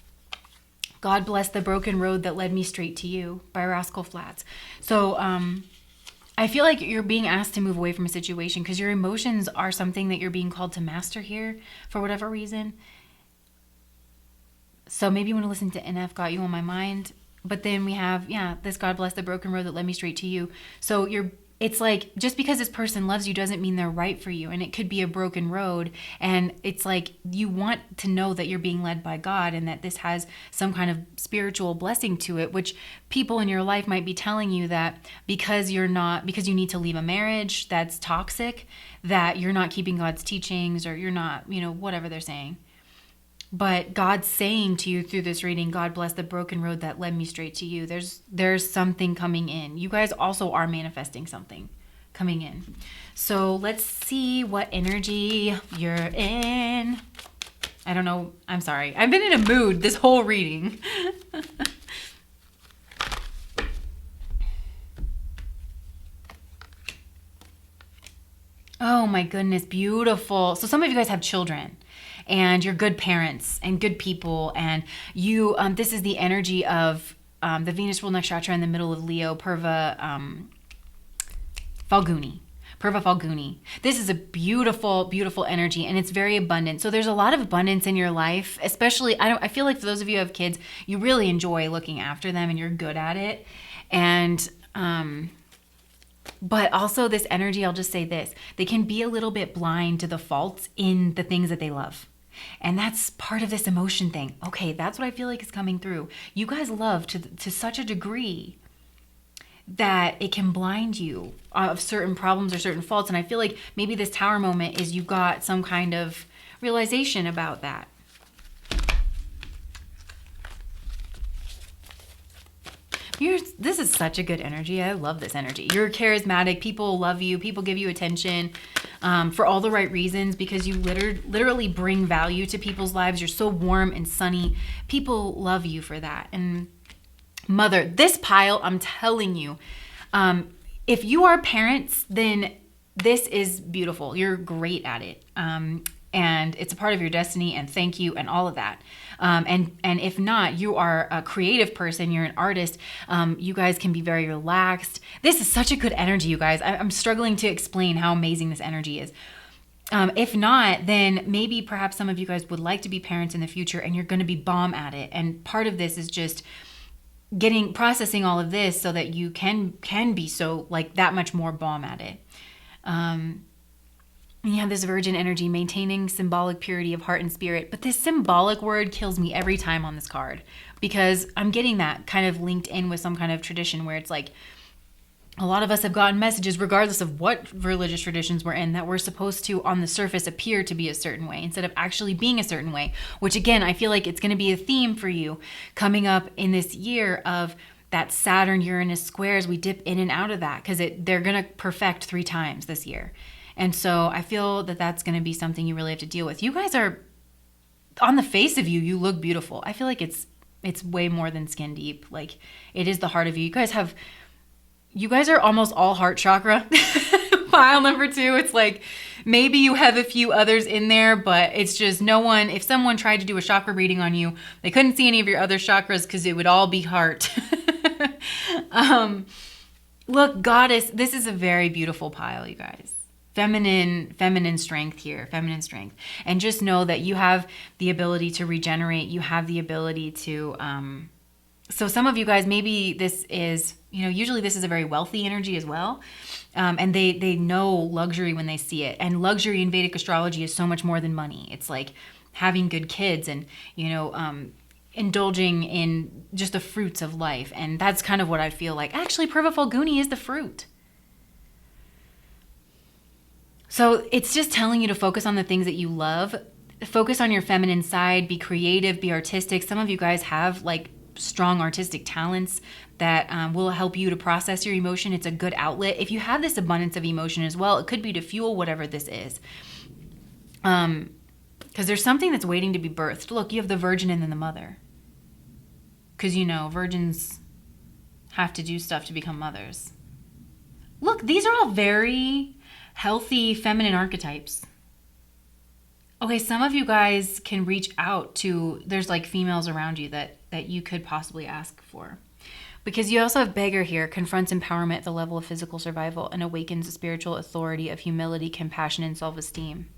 God Bless the Broken Road That Led Me Straight to You by Rascal Flatts. So I feel like you're being asked to move away from a situation because your emotions are something that you're being called to master here for whatever reason. So maybe you want to listen to NF Got You on My Mind. But then we have, this God Bless the Broken Road That Led Me Straight to You. So it's like, just because this person loves you doesn't mean they're right for you. And it could be a broken road. And it's like, you want to know that you're being led by God and that this has some kind of spiritual blessing to it, which people in your life might be telling you that because you need to leave a marriage that's toxic, that you're not keeping God's teachings, or you're not, whatever they're saying. But God's saying to you through this reading, God bless the broken road that led me straight to you. There's something coming in. You guys also are manifesting something coming in. So let's see what energy you're in. I don't know. I'm sorry. I've been in a mood this whole reading. Oh my goodness, beautiful. So some of you guys have children. And you're good parents and good people, and you. This is the energy of the Venus ruled nakshatra in the middle of Leo, Purva Falguni. This is a beautiful, beautiful energy, and it's very abundant. So there's a lot of abundance in your life, especially. I feel like for those of you who have kids, you really enjoy looking after them, and you're good at it. And but also this energy, I'll just say this: they can be a little bit blind to the faults in the things that they love. And that's part of this emotion thing. Okay, that's what I feel like is coming through. You guys love to such a degree that it can blind you of certain problems or certain faults. And I feel like maybe this tower moment is you got some kind of realization about that. This is such a good energy. I love this energy. You're charismatic. People love you. People give you attention for all the right reasons because you literally bring value to people's lives. You're so warm and sunny. People love you for that. And Mother, this pile, I'm telling you, if you are parents, then this is beautiful. You're great at it. And it's a part of your destiny, and thank you, and all of that. And if not, you are a creative person, you're an artist, you guys can be very relaxed. This is such a good energy, you guys. I'm struggling to explain how amazing this energy is. If not, then maybe perhaps some of you guys would like to be parents in the future, and you're going to be bomb at it. And part of this is just processing all of this so that you can be so like that much more bomb at it. You have this virgin energy, maintaining symbolic purity of heart and spirit. But this symbolic word kills me every time on this card because I'm getting that kind of linked in with some kind of tradition where it's like a lot of us have gotten messages, regardless of what religious traditions we're in, that we're supposed to, on the surface, appear to be a certain way instead of actually being a certain way, which again, I feel like it's going to be a theme for you coming up in this year of that Saturn-Uranus squares. We dip in and out of that because they're going to perfect 3 times this year. And so I feel that that's going to be something you really have to deal with. You guys are, on the face of you, you look beautiful. I feel like it's way more than skin deep. Like, it is the heart of you. You guys are almost all heart chakra. Pile number 2, it's like maybe you have a few others in there, but it's just if someone tried to do a chakra reading on you, they couldn't see any of your other chakras because it would all be heart. Look, goddess, this is a very beautiful pile, you guys. Feminine strength here, feminine strength. And just know that you have the ability to regenerate. You have the ability to, so some of you guys, maybe this is, usually this is a very wealthy energy as well. And they know luxury when they see it. And luxury in Vedic astrology is so much more than money. It's like having good kids and, indulging in just the fruits of life. And that's kind of what I feel like. Actually, Purva Falguni is the fruit. So it's just telling you to focus on the things that you love. Focus on your feminine side. Be creative. Be artistic. Some of you guys have like strong artistic talents that will help you to process your emotion. It's a good outlet. If you have this abundance of emotion as well, it could be to fuel whatever this is. Because there's something that's waiting to be birthed. Look, you have the virgin and then the mother. Because, virgins have to do stuff to become mothers. Look, these are all very healthy feminine archetypes. Okay, some of you guys can reach out to, there's like females around you that you could possibly ask for. Because you also have beggar here, confronts empowerment at the level of physical survival and awakens the spiritual authority of humility, compassion, and self-esteem.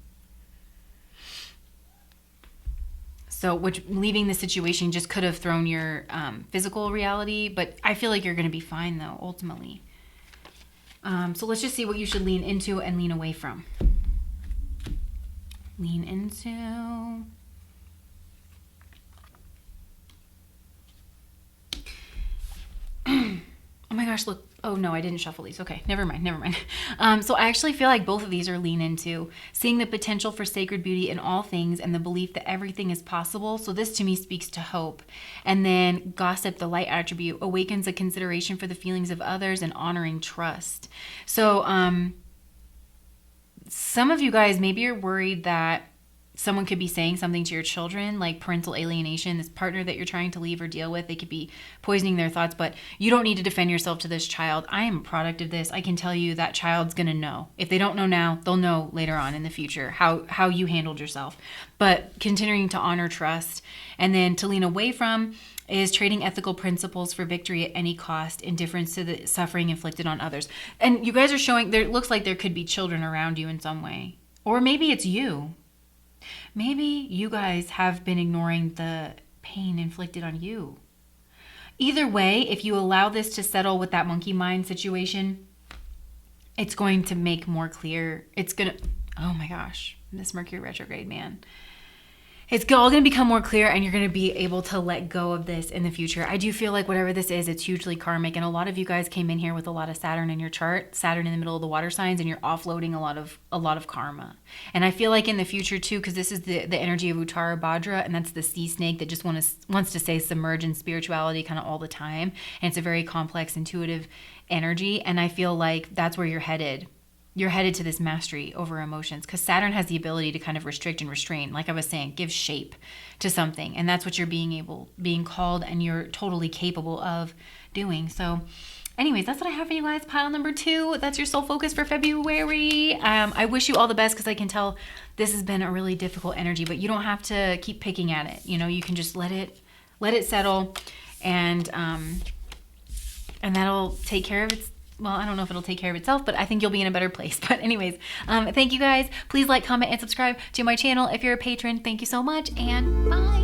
So, which leaving the situation just could have thrown your physical reality, but I feel like you're going to be fine though, ultimately. So let's just see what you should lean into and lean away from. Lean into. Oh my gosh, look. Oh no, I didn't shuffle these. Okay, never mind. So I actually feel like both of these are lean into. Seeing the potential for sacred beauty in all things and the belief that everything is possible. So this to me speaks to hope. And then gossip, the light attribute, awakens a consideration for the feelings of others and honoring trust. So some of you guys, maybe you're worried that someone could be saying something to your children, like parental alienation, this partner that you're trying to leave or deal with, they could be poisoning their thoughts, but you don't need to defend yourself to this child. I am a product of this. I can tell you that child's going to know. If they don't know now, they'll know later on in the future how you handled yourself. But continuing to honor trust, and then to lean away from is trading ethical principles for victory at any cost, indifference to the suffering inflicted on others. And you guys are showing, there looks like there could be children around you in some way. Or maybe it's you. Maybe you guys have been ignoring the pain inflicted on you. Either way, if you allow this to settle with that monkey mind situation, it's going to make more clear. It's going to, oh my gosh, this Mercury retrograde, man. It's all going to become more clear, and you're going to be able to let go of this in the future. I do feel like whatever this is, it's hugely karmic. And a lot of you guys came in here with a lot of Saturn in your chart, Saturn in the middle of the water signs, and you're offloading a lot of karma. And I feel like in the future too, because this is the energy of Uttara Bhadra, and that's the sea snake that just wants to stay submerged in spirituality kind of all the time. And it's a very complex, intuitive energy. And I feel like that's where you're headed. You're headed to this mastery over emotions, because Saturn has the ability to kind of restrict and restrain, like I was saying, give shape to something. And that's what you're being called, and you're totally capable of doing. So anyways, that's what I have for you guys. Pile number 2. That's your soul focus for February. I wish you all the best, because I can tell this has been a really difficult energy, but you don't have to keep picking at it. You know, you can just let it settle, and that'll take care of its. Well, I don't know if it'll take care of itself, but I think you'll be in a better place. But anyways, thank you guys. Please like, comment, and subscribe to my channel if you're a patron. Thank you so much, and bye.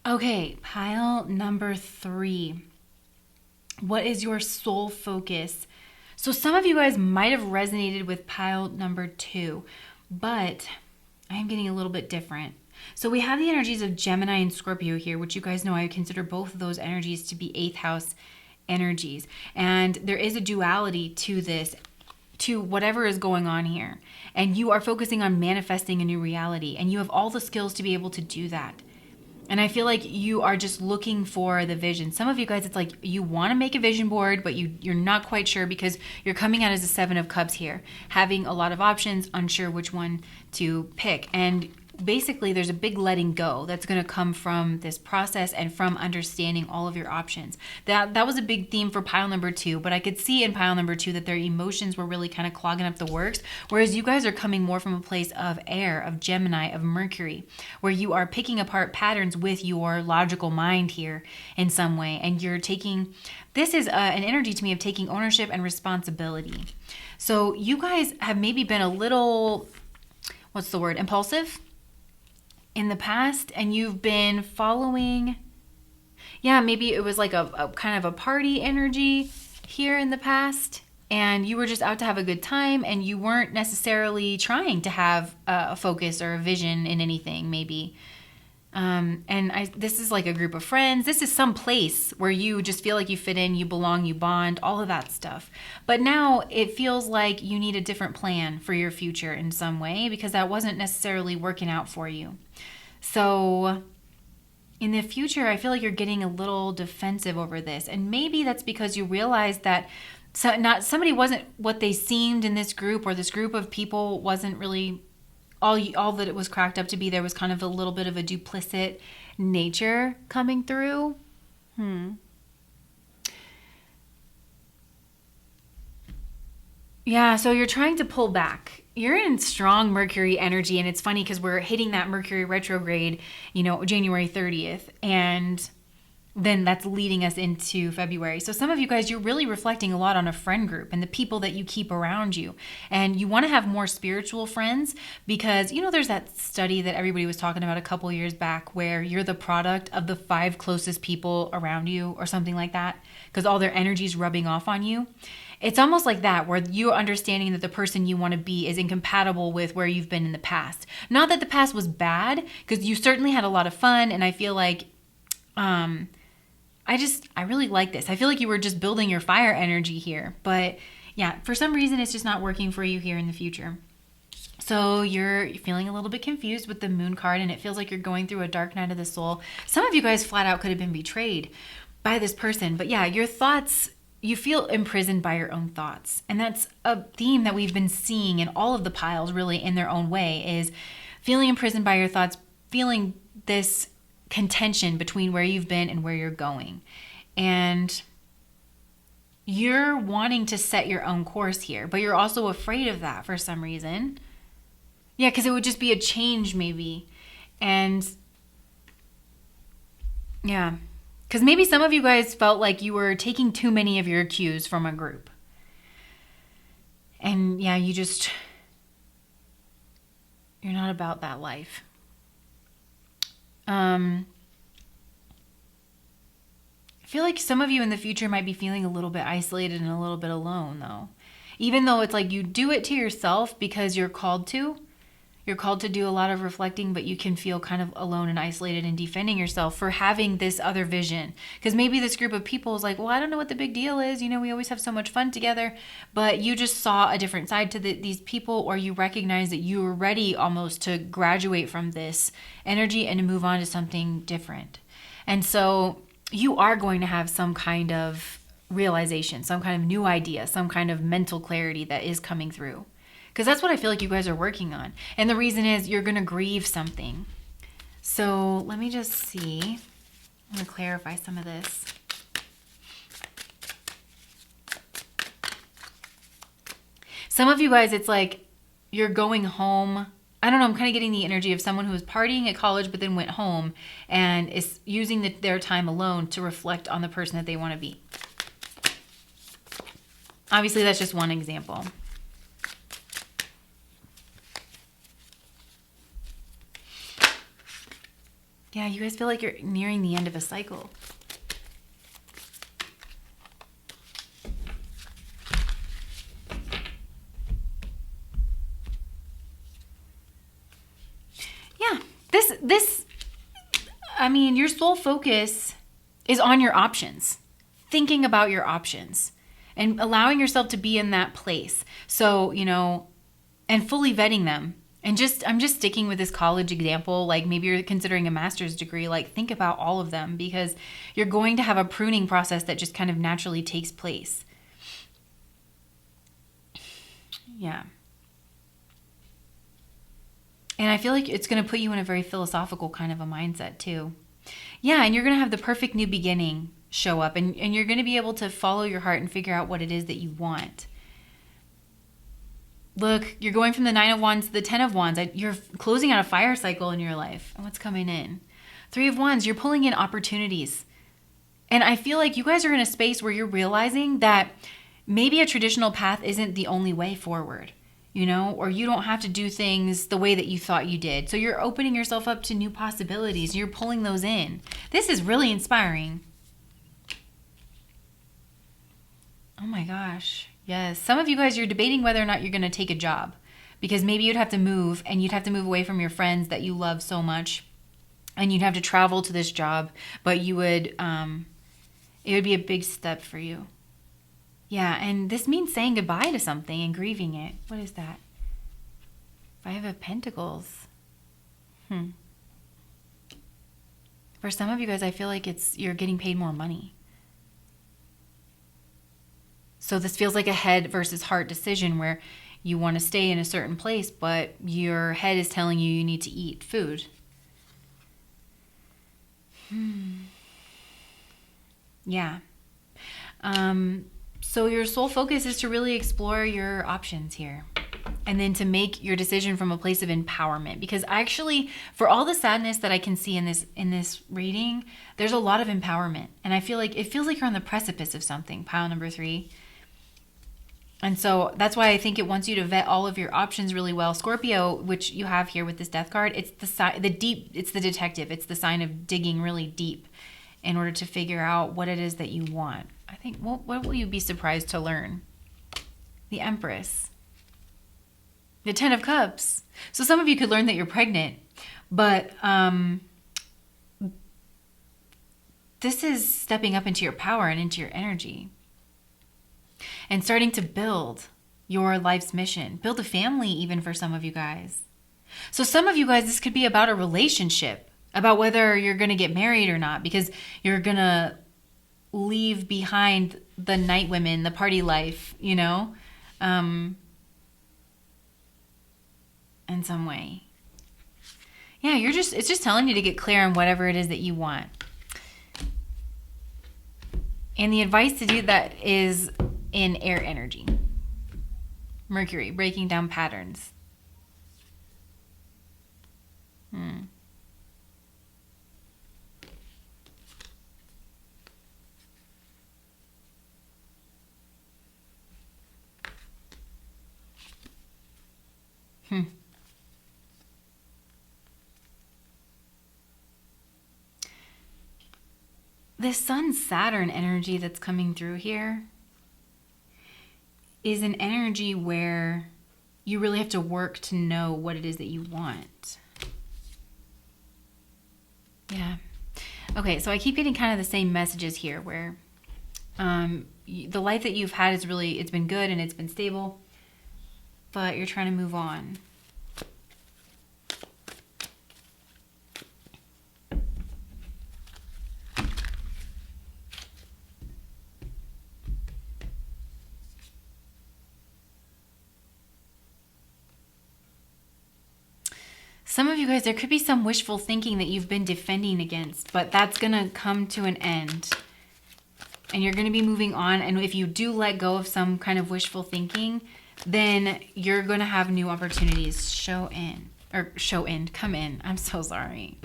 Okay, pile number 3. What is your soul focus? So some of you guys might have resonated with pile number 2, but I am getting a little bit different. So we have the energies of Gemini and Scorpio here, which you guys know I consider both of those energies to be 8th house energies. And there is a duality to this, to whatever is going on here. And you are focusing on manifesting a new reality, and you have all the skills to be able to do that. And I feel like you are just looking for the vision. Some of you guys, it's like you want to make a vision board, but you're not quite sure, because you're coming out as a 7 of Cups here, having a lot of options, unsure which one to pick. And basically there's a big letting go that's going to come from this process and from understanding all of your options. That was a big theme for pile number 2, but I could see in pile number 2 that their emotions were really kind of clogging up the works, whereas you guys are coming more from a place of air, of Gemini, of Mercury, where you are picking apart patterns with your logical mind here in some way, and you're taking, this is an energy to me of taking ownership and responsibility. So you guys have maybe been a little, what's the word, impulsive in the past, and you've been following, maybe it was like a kind of a party energy here in the past, and you were just out to have a good time, and you weren't necessarily trying to have a focus or a vision in anything, maybe. This is like a group of friends. This is some place where you just feel like you fit in, you belong, you bond, all of that stuff. But now it feels like you need a different plan for your future in some way, because that wasn't necessarily working out for you. So in the future, I feel like you're getting a little defensive over this. And maybe that's because you realize that somebody wasn't what they seemed in this group, or this group of people wasn't really all that it was cracked up to be. There was kind of a little bit of a duplicit nature coming through. Yeah, so you're trying to pull back. You're in strong Mercury energy, and it's funny because we're hitting that Mercury retrograde, January 30th, and then that's leading us into February. So some of you guys, you're really reflecting a lot on a friend group and the people that you keep around you. And you want to have more spiritual friends because, there's that study that everybody was talking about a couple years back where you're the product of the 5 closest people around you or something like that, because all their energy is rubbing off on you. It's almost like that, where you're understanding that the person you want to be is incompatible with where you've been in the past. Not that the past was bad, because you certainly had a lot of fun, and I feel like I really like this. I feel like you were just building your fire energy here. But yeah, for some reason, it's just not working for you here in the future. So you're feeling a little bit confused with the moon card, and it feels like you're going through a dark night of the soul. Some of you guys flat out could have been betrayed by this person. But yeah, your thoughts, you feel imprisoned by your own thoughts. And that's a theme that we've been seeing in all of the piles, really, in their own way, is feeling imprisoned by your thoughts, feeling this contention between where you've been and where you're going. And you're wanting to set your own course here, but you're also afraid of that for some reason. Yeah, because it would just be a change maybe. And yeah, because maybe some of you guys felt like you were taking too many of your cues from a group. And yeah, you're not about that life. I feel like some of you in the future might be feeling a little bit isolated and a little bit alone, though. Even though it's like you do it to yourself because you're called to. You're called to do a lot of reflecting, but you can feel kind of alone and isolated and defending yourself for having this other vision. Because maybe this group of people is like, well, I don't know what the big deal is. We always have so much fun together. But you just saw a different side to these people, or you recognize that you were ready almost to graduate from this energy and to move on to something different. And so you are going to have some kind of realization, some kind of new idea, some kind of mental clarity that is coming through. Because that's what I feel like you guys are working on. And the reason is you're going to grieve something. So let me just see. I'm going to clarify some of this. Some of you guys, it's like you're going home. I don't know, I'm kind of getting the energy of someone who was partying at college but then went home and is using their time alone to reflect on the person that they want to be. Obviously, that's just one example. Yeah, you guys feel like you're nearing the end of a cycle. Yeah, your sole focus is on your options, thinking about your options and allowing yourself to be in that place. So, and fully vetting them. And I'm just sticking with this college example. Like maybe you're considering a master's degree, like think about all of them, because you're going to have a pruning process that just kind of naturally takes place. Yeah. And I feel like it's going to put you in a very philosophical kind of a mindset too. Yeah, and you're going to have the perfect new beginning show up, and you're going to be able to follow your heart and figure out what it is that you want. Look, you're going from the 9 of Wands to the 10 of Wands. You're closing out a fire cycle in your life. And what's coming in? 3 of Wands, you're pulling in opportunities. And I feel like you guys are in a space where you're realizing that maybe a traditional path isn't the only way forward, or you don't have to do things the way that you thought you did. So you're opening yourself up to new possibilities. You're pulling those in. This is really inspiring. Oh my gosh. Yes. Some of you guys, you're debating whether or not you're going to take a job, because maybe you'd have to move, and you'd have to move away from your friends that you love so much, and you'd have to travel to this job, but you would, it would be a big step for you. Yeah. And this means saying goodbye to something and grieving it. What is that? Five of Pentacles. For some of you guys, I feel like you're getting paid more money. So this feels like a head versus heart decision where you want to stay in a certain place, but your head is telling you you need to eat food. Yeah. So your sole focus is to really explore your options here. And then to make your decision from a place of empowerment. Because actually, for all the sadness that I can see in this reading, there's a lot of empowerment. And I feel like it feels like you're on the precipice of something, pile number 3. And so that's why I think it wants you to vet all of your options really well. Scorpio, which you have here with this death card, it's it's the detective. It's the sign of digging really deep in order to figure out what it is that you want. I think, what will you be surprised to learn? The Empress. The 10 of Cups. So some of you could learn that you're pregnant, but this is stepping up into your power and into your energy and starting to build your life's mission, build a family even for some of you guys. So some of you guys, this could be about a relationship, about whether you're going to get married or not, because you're going to leave behind the night women, the party life, you know, in some way. Yeah, it's just telling you to get clear on whatever it is that you want. And the advice to do that is in air energy. Mercury, breaking down patterns. This Sun-Saturn energy that's coming through here is an energy where you really have to work to know what it is that you want. Yeah. Okay, so I keep getting kind of the same messages here where the life that you've had it's been good and it's been stable, but you're trying to move on. Some of you guys, there could be some wishful thinking that you've been defending against, but that's going to come to an end. And you're going to be moving on. And if you do let go of some kind of wishful thinking, then you're going to have new opportunities come in. I'm so sorry.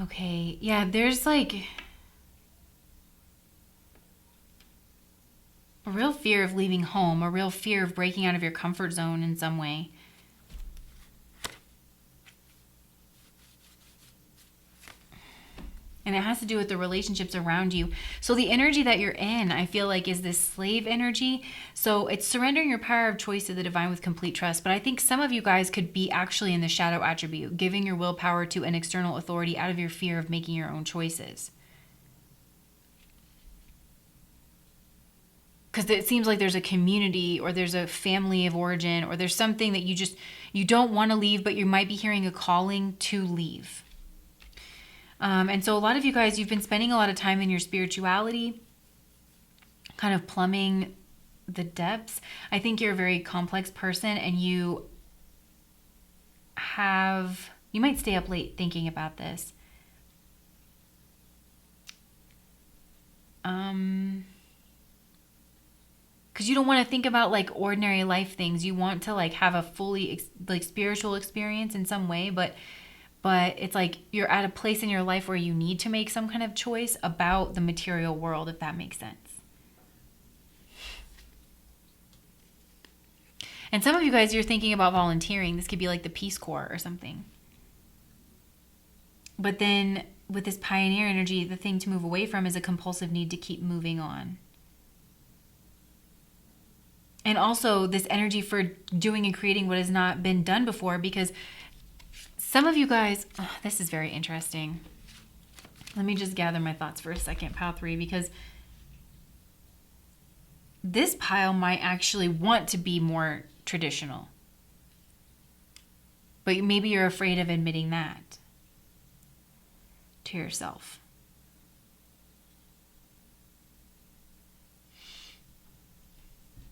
Okay, yeah, there's like a real fear of leaving home, a real fear of breaking out of your comfort zone in some way. And it has to do with the relationships around you. So the energy that you're in, I feel like, is this slave energy. So it's surrendering your power of choice to the divine with complete trust. But I think some of you guys could be actually in the shadow attribute, giving your willpower to an external authority out of your fear of making your own choices. because it seems like there's a community or there's a family of origin or there's something that you don't want to leave, but you might be hearing a calling to leave. And so a lot of you guys, you've been spending a lot of time in your spirituality, kind of plumbing the depths. I think you're a very complex person, and you might stay up late thinking about this. Because you don't want to think about like ordinary life things. You want to like have a fully like spiritual experience in some way, but it's like you're at a place in your life where you need to make some kind of choice about the material world, if that makes sense. And some of you guys, you're thinking about volunteering. This could be like the Peace Corps or something. But then with this pioneer energy, the thing to move away from is a compulsive need to keep moving on. And also this energy for doing and creating what has not been done before, because some of you guys, this is very interesting. Let me just gather my thoughts for a second, pile 3, because this pile might actually want to be more traditional. But maybe you're afraid of admitting that to yourself.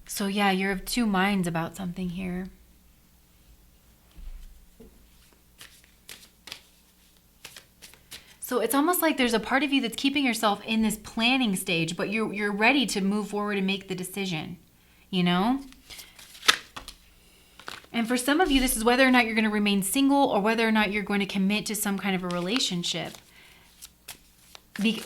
So yeah, you're of two minds about something here. So it's almost like there's a part of you that's keeping yourself in this planning stage, but you're ready to move forward and make the decision, you know? And for some of you, this is whether or not you're going to remain single or whether or not you're going to commit to some kind of a relationship.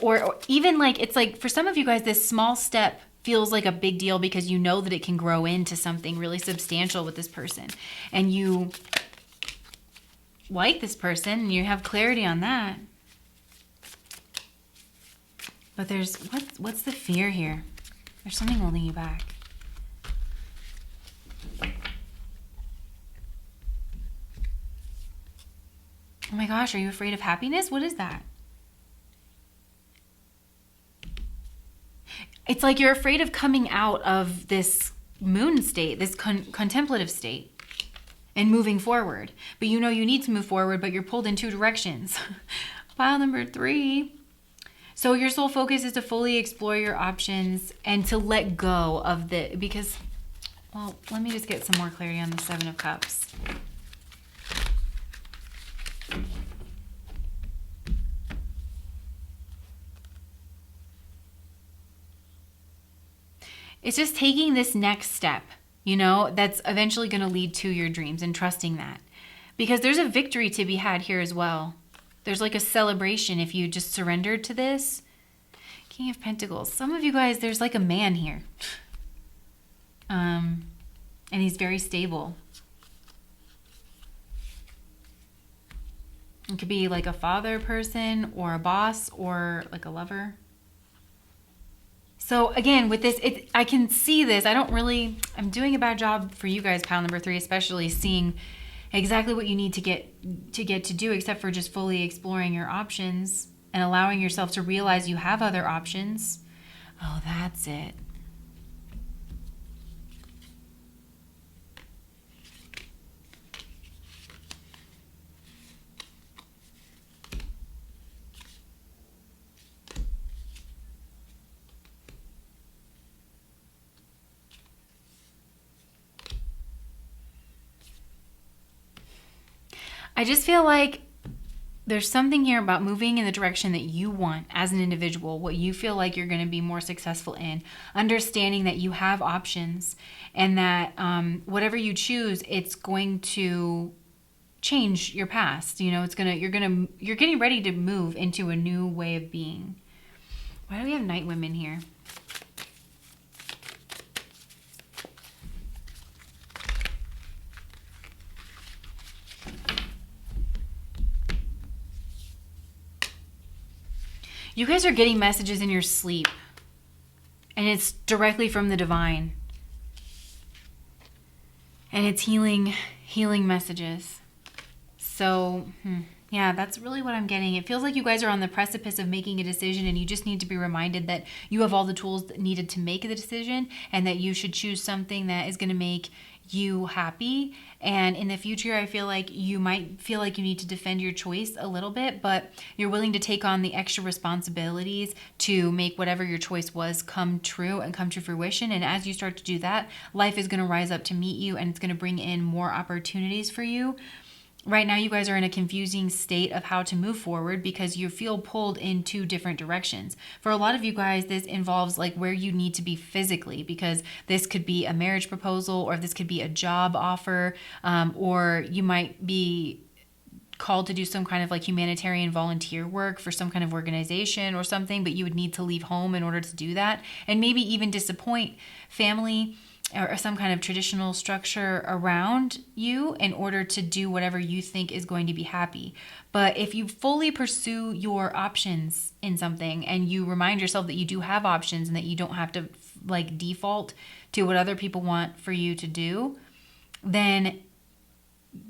Or even like, it's like for some of you guys, this small step feels like a big deal because you know that it can grow into something really substantial with this person. And you like this person and you have clarity on that. But there's, what's the fear here? There's something holding you back. Oh my gosh, are you afraid of happiness? What is that? It's like you're afraid of coming out of this moon state, this contemplative state, and moving forward. But you know you need to move forward, but you're pulled in two directions. Pile number 3. So your soul focus is to fully explore your options and to let go of because, well, let me just get some more clarity on the 7 of Cups. It's just taking this next step, you know, that's eventually going to lead to your dreams and trusting that. Because there's a victory to be had here as well. There's like a celebration if you just surrendered to this. King of Pentacles. Some of you guys, there's like a man here. And he's very stable. It could be like a father person or a boss or like a lover. So again, with this, I can see this. I'm doing a bad job for you guys, pile number 3, especially seeing exactly what you need to get to do, except for just fully exploring your options and allowing yourself to realize you have other options. Oh, that's it. I just feel like there's something here about moving in the direction that you want as an individual, what you feel like you're going to be more successful in, understanding that you have options and that whatever you choose, it's going to change your past. You know, you're getting ready to move into a new way of being. Why do we have night women here? You guys are getting messages in your sleep, and it's directly from the divine. And it's healing messages. So, Yeah, that's really what I'm getting. It feels like you guys are on the precipice of making a decision, and you just need to be reminded that you have all the tools needed to make the decision, and that you should choose something that is going to make you happy. And in the future, I feel like you might feel like you need to defend your choice a little bit, but you're willing to take on the extra responsibilities to make whatever your choice was come true and come to fruition. And as you start to do that, life is going to rise up to meet you, and it's going to bring in more opportunities for you. Right now, you guys are in a confusing state of how to move forward because you feel pulled in two different directions. For a lot of you guys, this involves like where you need to be physically, because this could be a marriage proposal, or this could be a job offer, or you might be called to do some kind of like humanitarian volunteer work for some kind of organization or something, but you would need to leave home in order to do that, and maybe even disappoint family or some kind of traditional structure around you in order to do whatever you think is going to be happy. But if you fully pursue your options in something, and you remind yourself that you do have options and that you don't have to like default to what other people want for you to do, then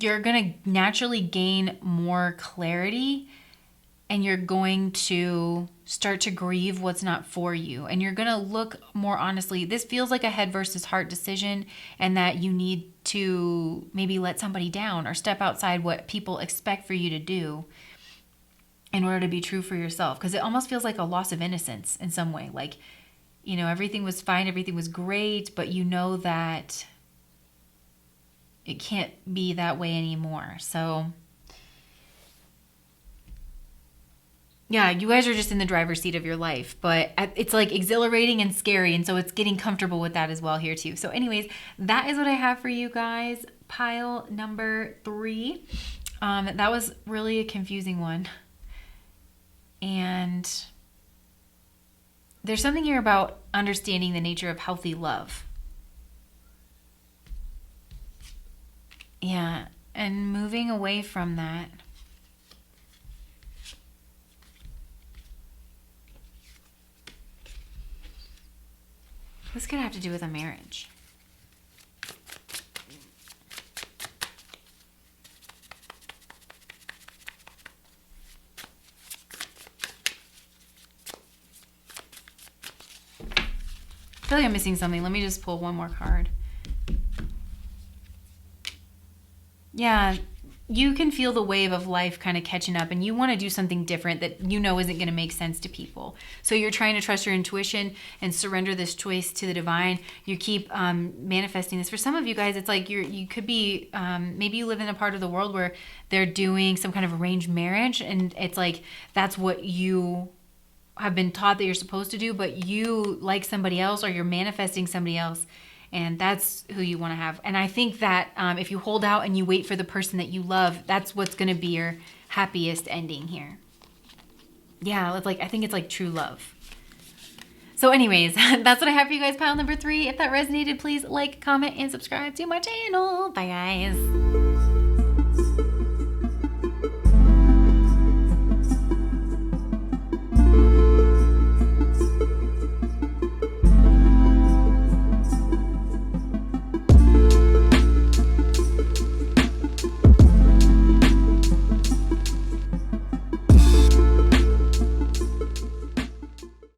you're going to naturally gain more clarity, and you're going to start to grieve what's not for you. And you're going to look more honestly. This feels like a head versus heart decision, and that you need to maybe let somebody down or step outside what people expect for you to do in order to be true for yourself. Because it almost feels like a loss of innocence in some way. Like, you know, everything was fine, everything was great, but you know that it can't be that way anymore. So yeah, you guys are just in the driver's seat of your life, but it's like exhilarating and scary. And so it's getting comfortable with that as well here too. So anyways, that is what I have for you guys. Pile number 3. That was really a confusing one. And there's something here about understanding the nature of healthy love. Yeah, and moving away from that. This could have to do with a marriage. I feel like I'm missing something. Let me just pull one more card. Yeah, you can feel the wave of life kind of catching up, and you want to do something different that you know isn't going to make sense to people. So you're trying to trust your intuition and surrender this choice to the divine. You keep manifesting this. For some of you guys, it's like you could be, maybe you live in a part of the world where they're doing some kind of arranged marriage, and it's like that's what you have been taught that you're supposed to do, but you like somebody else, or you're manifesting somebody else. And that's who you want to have. And I think that if you hold out and you wait for the person that you love, that's what's going to be your happiest ending here. Yeah, it's like, I think it's like true love. So anyways, that's what I have for you guys, pile number 3. If that resonated, please like, comment, and subscribe to my channel. Bye, guys.